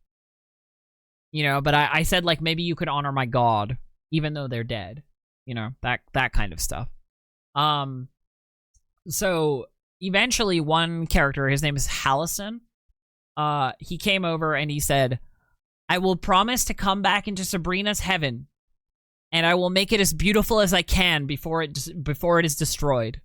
know, but I said like maybe you could honor my god even though they're dead. You know, that kind of stuff. So eventually one character, his name is Hallison, he came over and he said, I will promise to come back into Sabrina's heaven, and I will make it as beautiful as I can before it is destroyed.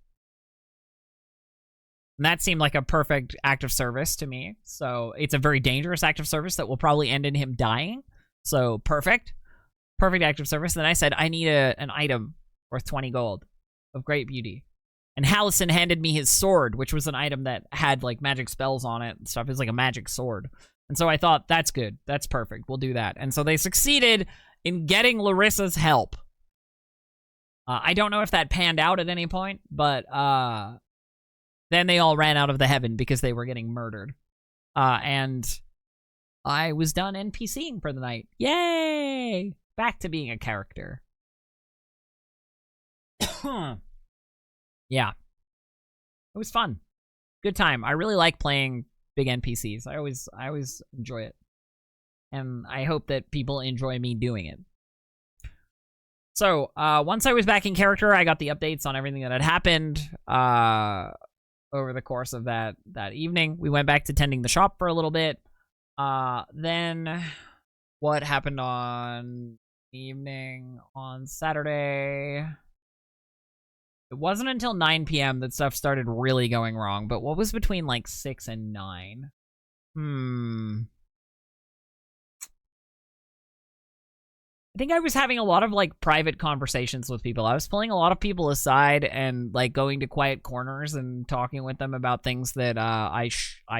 And that seemed like a perfect act of service to me. So it's a very dangerous act of service that will probably end in him dying. So perfect act of service. Then I said, I need an item worth 20 gold of great beauty. And Hallison handed me his sword, which was an item that had like magic spells on it and stuff. It's like a magic sword. And so I thought, that's good. That's perfect. We'll do that. And so they succeeded in getting Larissa's help. I don't know if that panned out at any point, but then they all ran out of the heaven because they were getting murdered. And I was done NPCing for the night. Yay! Back to being a character. Yeah. It was fun. Good time. I really like playing big NPCs. I always enjoy it. And I hope that people enjoy me doing it. So, once I was back in character, I got the updates on everything that had happened over the course of that evening. We went back to tending the shop for a little bit. Then what happened on evening on Saturday? It wasn't until 9 p.m. that stuff started really going wrong, but what was between like 6 and 9? I think I was having a lot of like private conversations with people. I was pulling a lot of people aside and like going to quiet corners and talking with them about things that I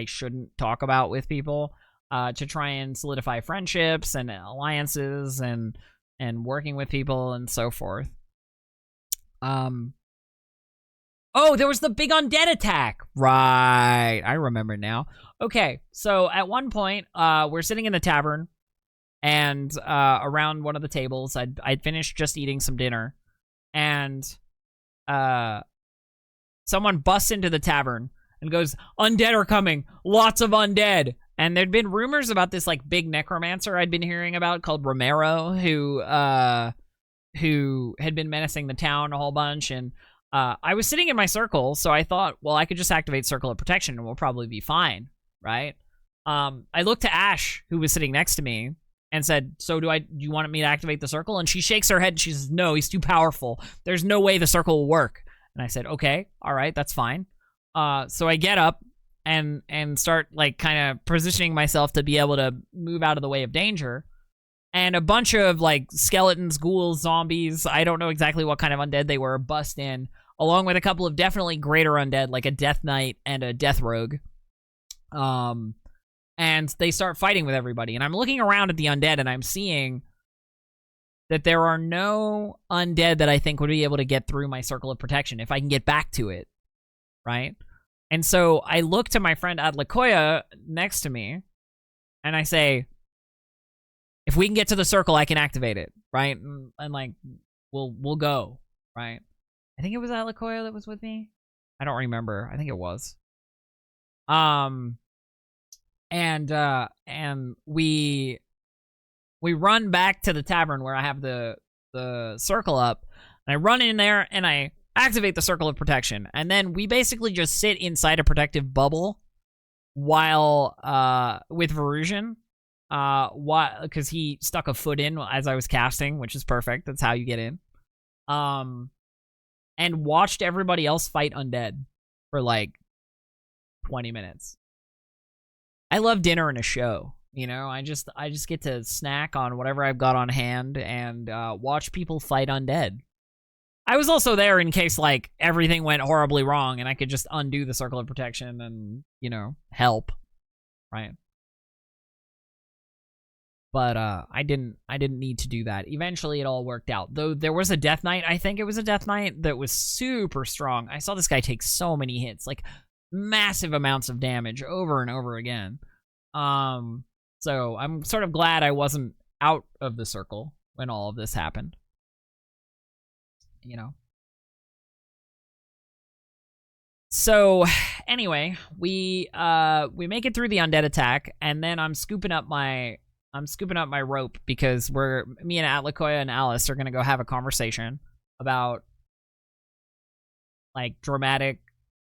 shouldn't talk about with people, to try and solidify friendships and alliances and working with people and so forth. Oh, there was the big undead attack. Right. I remember now. Okay, so at one point, we're sitting in the tavern, and around one of the tables, I'd finished just eating some dinner, and someone busts into the tavern and goes, undead are coming. Lots of undead. And there'd been rumors about this like big necromancer I'd been hearing about called Romero, who had been menacing the town a whole bunch, and I was sitting in my circle, so I thought, well, I could just activate Circle of Protection and we'll probably be fine, right? I looked to Ash, who was sitting next to me, and said, so do you want me to activate the circle? And she shakes her head and she says, no, he's too powerful. There's no way the circle will work. And I said, okay, all right, that's fine. So I get up and start like kind of positioning myself to be able to move out of the way of danger. And a bunch of like skeletons, ghouls, zombies, I don't know exactly what kind of undead they were, bust in, along with a couple of definitely greater undead, like a Death Knight and a Death Rogue. And they start fighting with everybody. And I'm looking around at the undead, and I'm seeing that there are no undead that I think would be able to get through my circle of protection if I can get back to it, right? And so I look to my friend Adlakoya next to me, and I say, if we can get to the circle, I can activate it, right? And like, we'll go, right? I think it was Adlakoya that was with me. I don't remember. I think it was. And we run back to the tavern where I have the circle up, and I run in there and I activate the circle of protection, and then we basically just sit inside a protective bubble while with Verusian, because he stuck a foot in as I was casting, which is perfect. That's how you get in. And watched everybody else fight undead for like 20 minutes. I love dinner and a show, you know? I just get to snack on whatever I've got on hand and watch people fight undead. I was also there in case, like, everything went horribly wrong and I could just undo the circle of protection and, you know, help, right? But I didn't need to do that. Eventually it all worked out. Though there was a death knight, I think it was a death knight that was super strong. I saw this guy take so many hits, like massive amounts of damage over and over again. So I'm sort of glad I wasn't out of the circle when all of this happened. You know. So anyway, we make it through the undead attack, and then I'm scooping up my rope because me and Atlakoya and Alice are gonna go have a conversation about like dramatic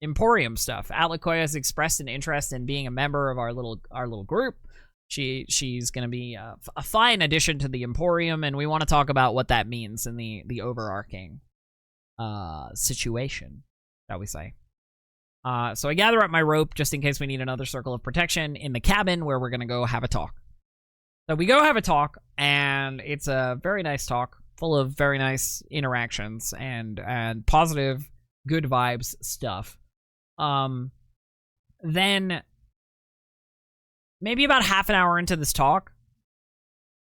Emporium stuff. Atlakoya has expressed an interest in being a member of our little group. She's gonna be a fine addition to the Emporium, and we want to talk about what that means in the overarching situation, shall we say. So I gather up my rope just in case we need another circle of protection in the cabin where we're gonna go have a talk. So we go have a talk, and it's a very nice talk, full of very nice interactions and positive, good vibes stuff. Then, maybe about half an hour into this talk,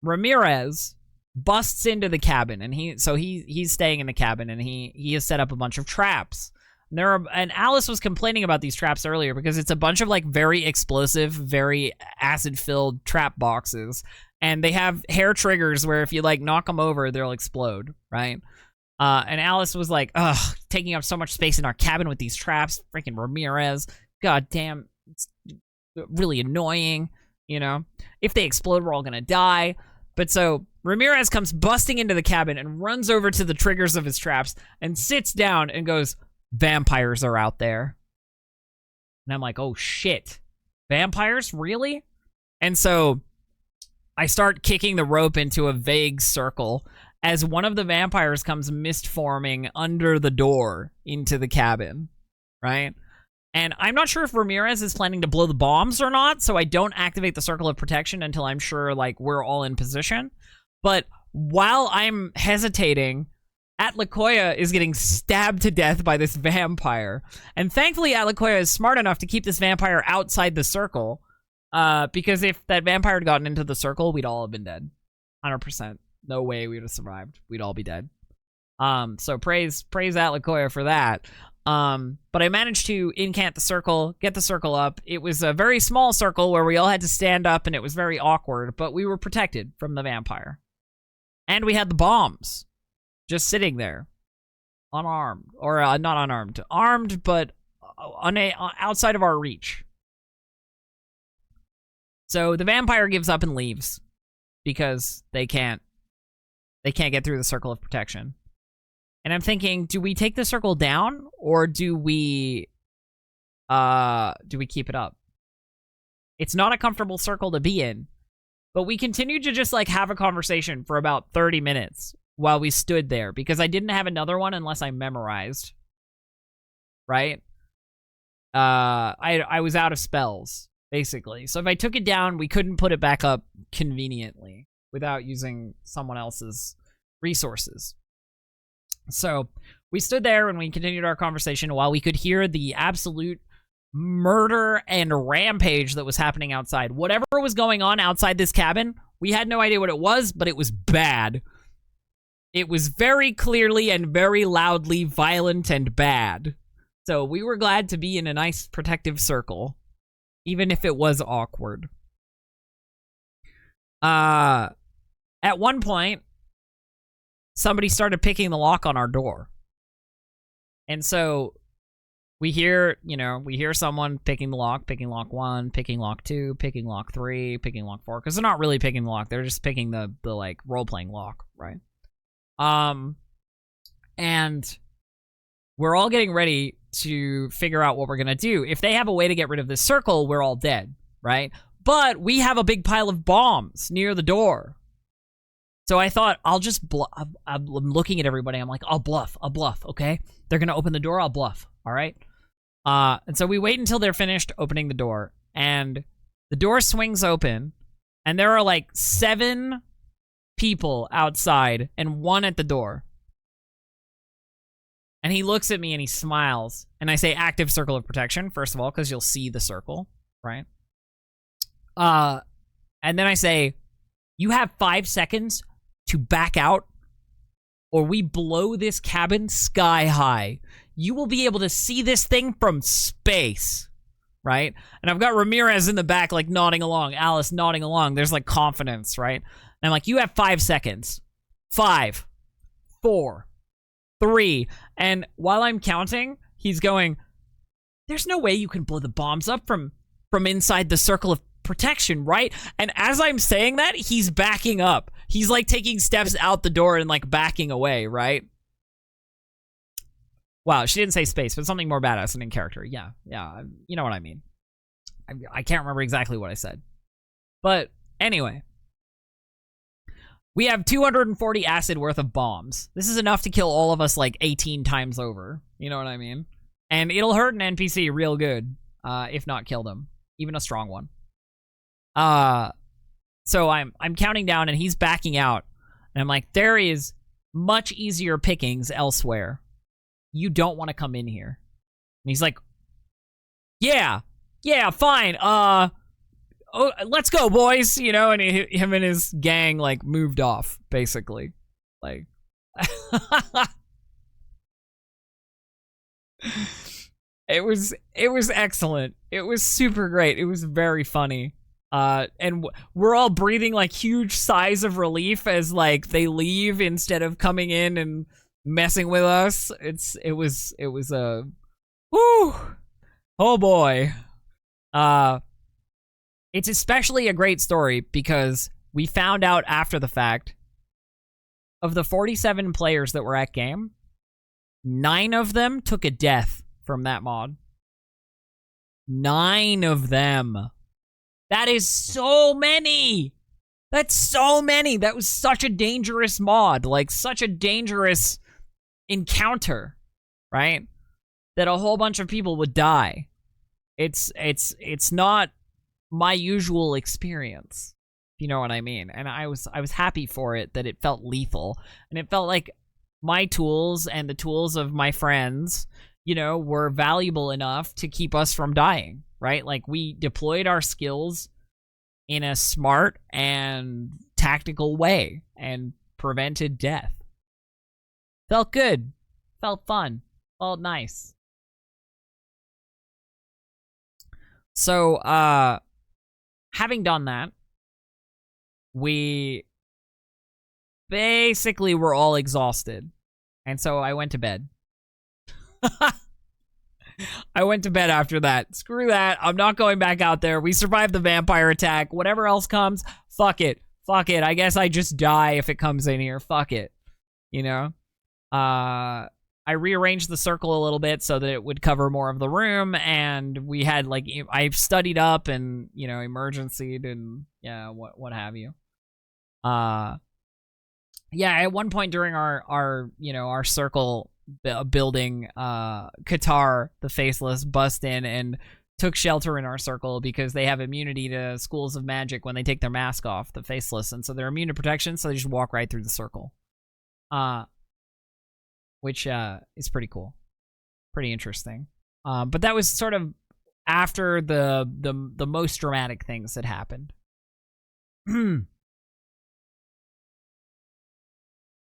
Ramirez busts into the cabin, and he's staying in the cabin, and he has set up a bunch of traps. And Alice was complaining about these traps earlier because it's a bunch of like very explosive, very acid-filled trap boxes, and they have hair triggers where if you like knock them over, they'll explode, right? And Alice was like, ugh, taking up so much space in our cabin with these traps. Freaking Ramirez. God damn, it's really annoying, you know? If they explode, we're all gonna die. But so Ramirez comes busting into the cabin and runs over to the triggers of his traps and sits down and goes, vampires are out there. And I'm like, oh shit. Vampires? Really? And so I start kicking the rope into a vague circle as one of the vampires comes mist forming under the door into the cabin, right? And I'm not sure if Ramirez is planning to blow the bombs or not, so I don't activate the circle of protection until I'm sure, like, we're all in position. But while I'm hesitating, Atlakoya is getting stabbed to death by this vampire. And thankfully, Atlakoya is smart enough to keep this vampire outside the circle, because if that vampire had gotten into the circle, we'd all have been dead. 100%. No way we would have survived. We'd all be dead. So praise Atlakoya for that. But I managed to incant the circle, get the circle up. It was a very small circle where we all had to stand up, and it was very awkward, but we were protected from the vampire. And we had the bombs just sitting there, unarmed, or not unarmed, armed, but outside of our reach. So the vampire gives up and leaves because they can't get through the circle of protection. And I'm thinking, do we take the circle down, or do we keep it up? It's not a comfortable circle to be in, but we continued to just like have a conversation for about 30 minutes while we stood there, because I didn't have another one unless I memorized, right? I was out of spells, basically. So if I took it down, we couldn't put it back up conveniently without using someone else's resources. So we stood there and we continued our conversation while we could hear the absolute murder and rampage that was happening outside. Whatever was going on outside this cabin, we had no idea what it was, but it was bad. It was very clearly and very loudly violent and bad. So we were glad to be in a nice protective circle, even if it was awkward. At one point, somebody started picking the lock on our door. And so we hear someone picking the lock, picking lock 1, picking lock 2, picking lock 3, picking lock 4, because they're not really picking the lock, they're just picking the like role-playing lock, right? And we're all getting ready to figure out what we're gonna do. If they have a way to get rid of this circle, we're all dead, right? But we have a big pile of bombs near the door. So I thought, I'll just I'm looking at everybody, I'm like, I'll bluff, okay? They're gonna open the door, I'll bluff, all right? And so we wait until they're finished opening the door, and the door swings open, and there are like 7 people outside and 1 at the door. And he looks at me and he smiles, and I say active circle of protection, first of all, because you'll see the circle, right? And then I say, you have 5 seconds to back out, or we blow this cabin sky high. You will be able to see this thing from space, right? And I've got Ramirez in the back, like, nodding along, Alice nodding along. There's, like, confidence, right? And I'm like, you have 5 seconds. 5, 4, 3. And while I'm counting, he's going, there's no way you can blow the bombs up from inside the circle of protection, right? And as I'm saying that, he's backing up. He's like taking steps out the door and like backing away, right? Wow, she didn't say space, but something more badass and in character. Yeah, you know what I mean. I can't remember exactly what I said. But anyway, we have 240 acid worth of bombs. This is enough to kill all of us like 18 times over. You know what I mean? And it'll hurt an NPC real good, if not kill them. Even a strong one. So I'm counting down and he's backing out. And I'm like, there is much easier pickings elsewhere. You don't want to come in here. And he's like, yeah, fine. Oh, let's go, boys. You know, and him and his gang like moved off, basically. Like, it was excellent. It was super great. It was very funny. And we're all breathing like huge sighs of relief as like they leave instead of coming in and messing with us. It was a whoo, oh boy. It's especially a great story because we found out after the fact of the 47 players that were at game, 9 of them took a death from that mod. 9 of them. That is so many. That's so many. That was such a dangerous mod, like such a dangerous encounter, right? That a whole bunch of people would die. It's not my usual experience. You know what I mean? And I was happy for it that it felt lethal, and it felt like my tools and the tools of my friends, you know, were valuable enough to keep us from dying. Right? Like, we deployed our skills in a smart and tactical way and prevented death. Felt good. Felt fun. Felt nice. So, having done that, we basically were all exhausted. And so I went to bed. I went to bed after that. Screw that. I'm not going back out there. We survived the vampire attack. Whatever else comes, fuck it. Fuck it. I guess I just die if it comes in here. Fuck it. You know? I rearranged the circle a little bit so that it would cover more of the room, and we had, like, I studied up and, you know, emergencied and, yeah, what have you. Yeah, at one point during our you know, our circle building, Qatar, the Faceless, bust in and took shelter in our circle because they have immunity to schools of magic when they take their mask off, the Faceless, and so they're immune to protection, so they just walk right through the circle. Which is pretty cool. Pretty interesting. But that was sort of after the most dramatic things that happened.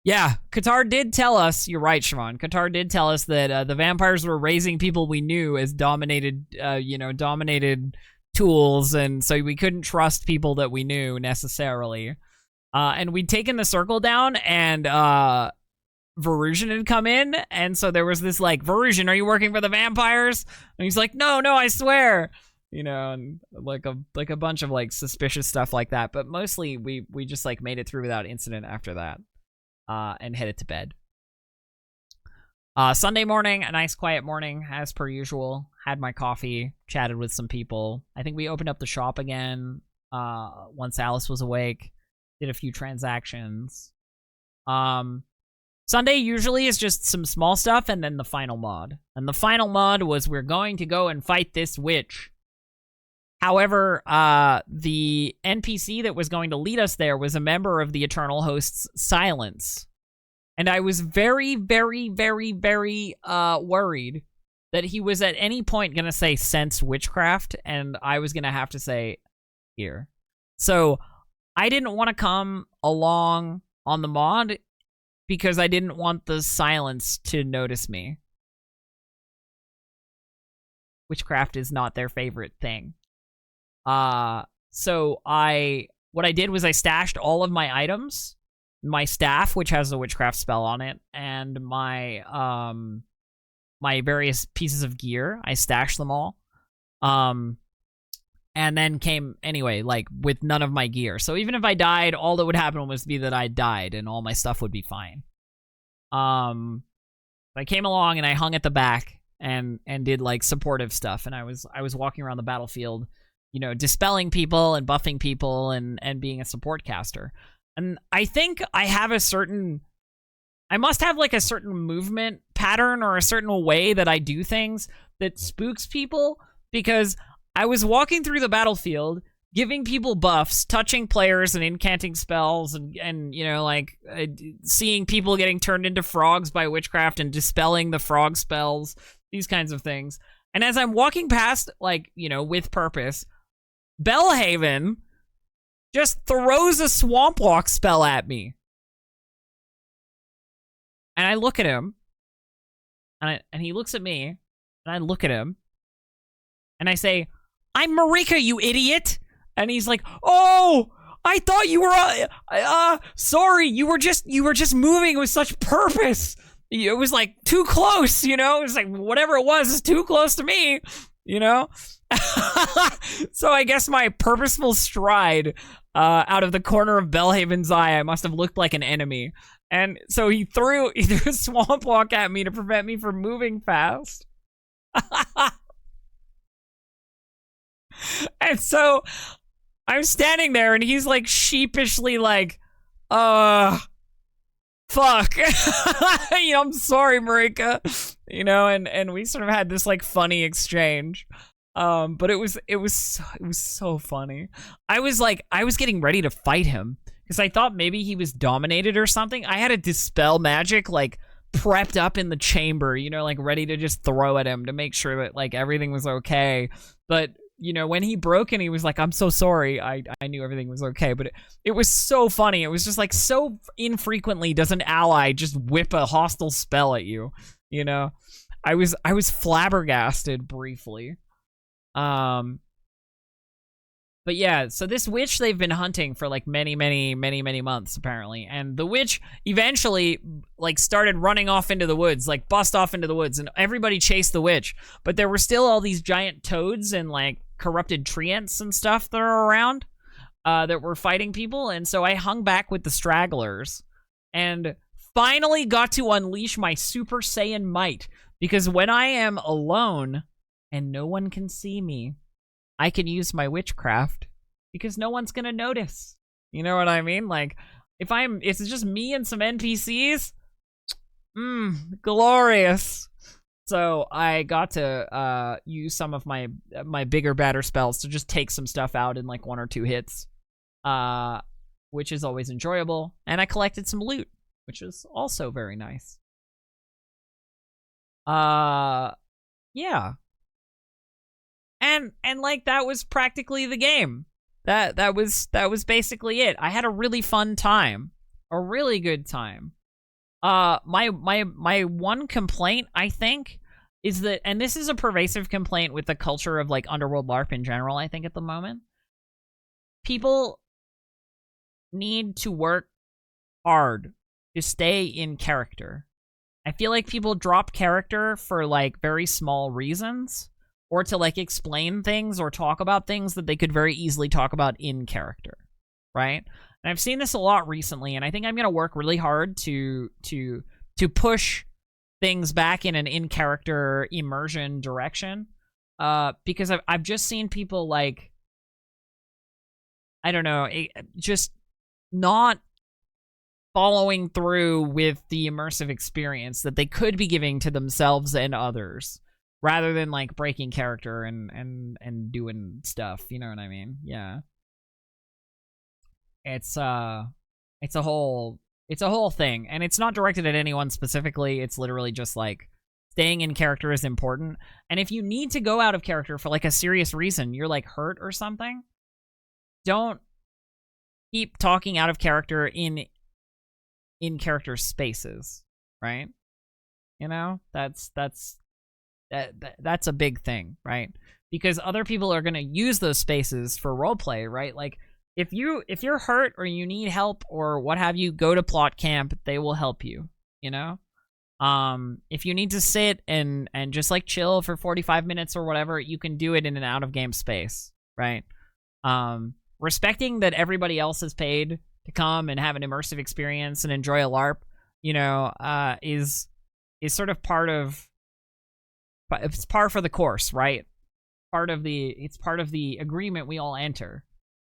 Yeah, Qatar did tell us, you're right, Siobhan. Qatar did tell us that the vampires were raising people we knew as dominated tools, and so we couldn't trust people that we knew necessarily. And we'd taken the circle down, and Verusian had come in, and so there was this like, Verusian, are you working for the vampires? And he's like, no, I swear. And like a bunch of like suspicious stuff like that. But mostly we just like made it through without incident after that. And headed to bed. Sunday morning, a nice quiet morning, as per usual. Had my coffee, chatted with some people. I think we opened up the shop again once Alice was awake. Did a few transactions. Sunday usually is just some small stuff and then the final mod. And the final mod was we're going to go and fight this witch. However, the NPC that was going to lead us there was a member of the Eternal Host's Silence. And I was very, very, very, very worried that he was at any point going to say sense witchcraft, and I was going to have to say here. So I didn't want to come along on the mod because I didn't want the Silence to notice me. Witchcraft is not their favorite thing. So what I did was I stashed all of my items, my staff, which has a witchcraft spell on it, and my various pieces of gear. I stashed them all. And then came anyway, like with none of my gear. So even if I died, all that would happen was be that I died and all my stuff would be fine. I came along and I hung at the back and did like supportive stuff, and I was walking around the battlefield, dispelling people and buffing people and being a support caster. And I think I must have like a certain movement pattern or a certain way that I do things that spooks people, because I was walking through the battlefield, giving people buffs, touching players and incanting spells, and seeing people getting turned into frogs by witchcraft and dispelling the frog spells, these kinds of things. And as I'm walking past, with purpose, Belhaven just throws a Swamp Walk spell at me. And I look at him, and he looks at me, and I look at him, and I say, I'm Mareike, you idiot! And he's like, oh, I thought you were, sorry, you were just moving with such purpose. It was like too close, it was like whatever it was is too close to me, So I guess my purposeful stride out of the corner of Belhaven's eye, I must have looked like an enemy. And so he threw a Swamp Walk at me to prevent me from moving fast. And so I'm standing there and he's like sheepishly like, fuck. I'm sorry, Mareike. And we sort of had this like funny exchange. But it was so funny. I was getting ready to fight him because I thought maybe he was dominated or something. I had a dispel magic like prepped up in the chamber, like ready to just throw at him to make sure that like everything was okay. But when he broke and he was like, I'm so sorry, I knew everything was okay. But it was so funny. It was just like, so infrequently does an ally just whip a hostile spell at you. I was flabbergasted briefly. But yeah, so this witch they've been hunting for like many months apparently, and the witch eventually like started running off into the woods, like bust off into the woods, and everybody chased the witch, but there were still all these giant toads and like corrupted treants and stuff that are around that were fighting people, and so I hung back with the stragglers and finally got to unleash my Super Saiyan might, because when I am alone and no one can see me, I can use my witchcraft because no one's gonna notice. You know what I mean? Like, it's just me and some NPCs, glorious. So I got to use some of my bigger, badder spells to just take some stuff out in like 1 or 2 hits, which is always enjoyable. And I collected some loot, which is also very nice. Yeah. And like that was practically the game. That was basically it. I had a really fun time. A really good time. My one complaint, I think, is that, and this is a pervasive complaint with the culture of like Underworld LARP in general, I think at the moment, people need to work hard to stay in character. I feel like people drop character for like very small reasons, or to like explain things or talk about things that they could very easily talk about in character, right? And I've seen this a lot recently, and I think I'm gonna work really hard to push things back in an in-character immersion direction, because I've just seen people like, I don't know, just not following through with the immersive experience that they could be giving to themselves and others, rather than like breaking character and doing stuff. You know what I mean? Yeah. It's a whole thing, and it's not directed at anyone specifically. It's literally just like staying in character is important. And if you need to go out of character for like a serious reason, you're like hurt or something, don't keep talking out of character in character spaces, right? You know, that's a big thing, right? Because other people are going to use those spaces for roleplay, right? Like if you're hurt or you need help or what have you, go to plot camp. They will help you, you know? If you need to sit and just like chill for 45 minutes or whatever, you can do it in an out of game space, right? Respecting that everybody else is paid to come and have an immersive experience and enjoy a LARP, you know, is sort of it's par for the course, right? It's part of the agreement we all enter.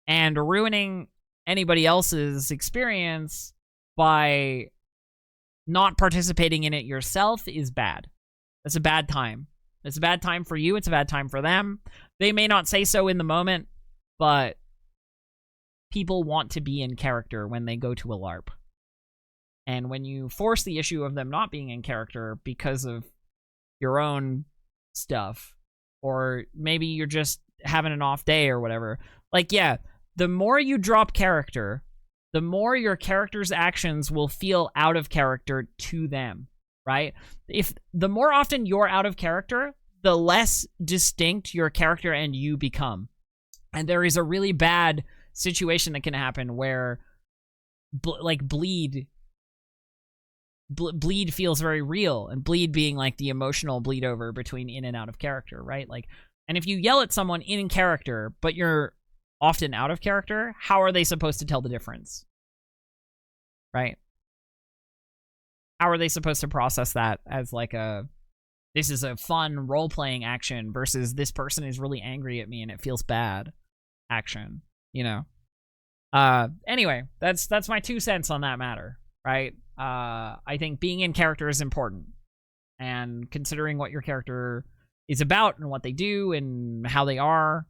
And ruining anybody else's experience by not participating in it yourself is bad. That's a bad time. It's a bad time for you. It's a bad time for them. They may not say so in the moment, but people want to be in character when they go to a LARP. And when you force the issue of them not being in character because of your own stuff, or maybe you're just having an off day or whatever, like, yeah, the more you drop character, the more your character's actions will feel out of character to them, right? If the more often you're out of character, the less distinct your character and you become. And there is a really bad situation that can happen where bleed feels very real, and bleed being like the emotional bleed over between in and out of character, right? Like, and if you yell at someone in character but you're often out of character, how are they supposed to tell the difference, right? How are they supposed to process that as like this is a fun role-playing action versus this person is really angry at me and it feels bad action, you know? Anyway, that's my 2 cents on that matter, right? I think being in character is important, and considering what your character is about and what they do and how they are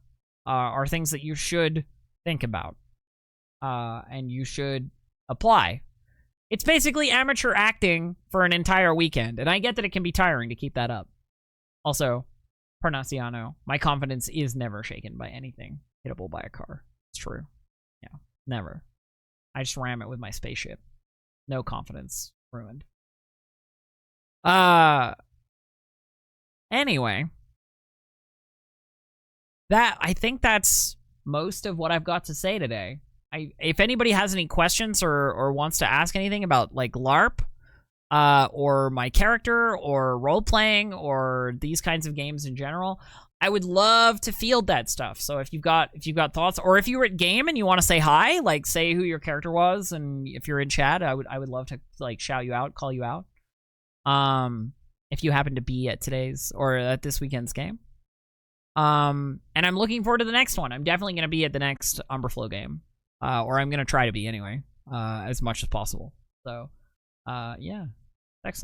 things that you should think about, and you should apply. It's basically amateur acting for an entire weekend, and I get that it can be tiring to keep that up. Also, Pronunciano, my confidence is never shaken by anything hittable by a car. It's true. Yeah, never. I just ram it with my spaceship. No confidence ruined. Anyway, I think that's most of what I've got to say today. If anybody has any questions or wants to ask anything about like LARP, or my character, or role playing, or these kinds of games in general, I would love to field that stuff. So if you've got thoughts, or if you were at game and you want to say hi, like say who your character was, and if you're in chat, I would love to like shout you out, call you out. If you happen to be at today's or at this weekend's game. And I'm looking forward to the next one. I'm definitely going to be at the next Umberfloe game. Or I'm going to try to be anyway, as much as possible. So, yeah. Excellent.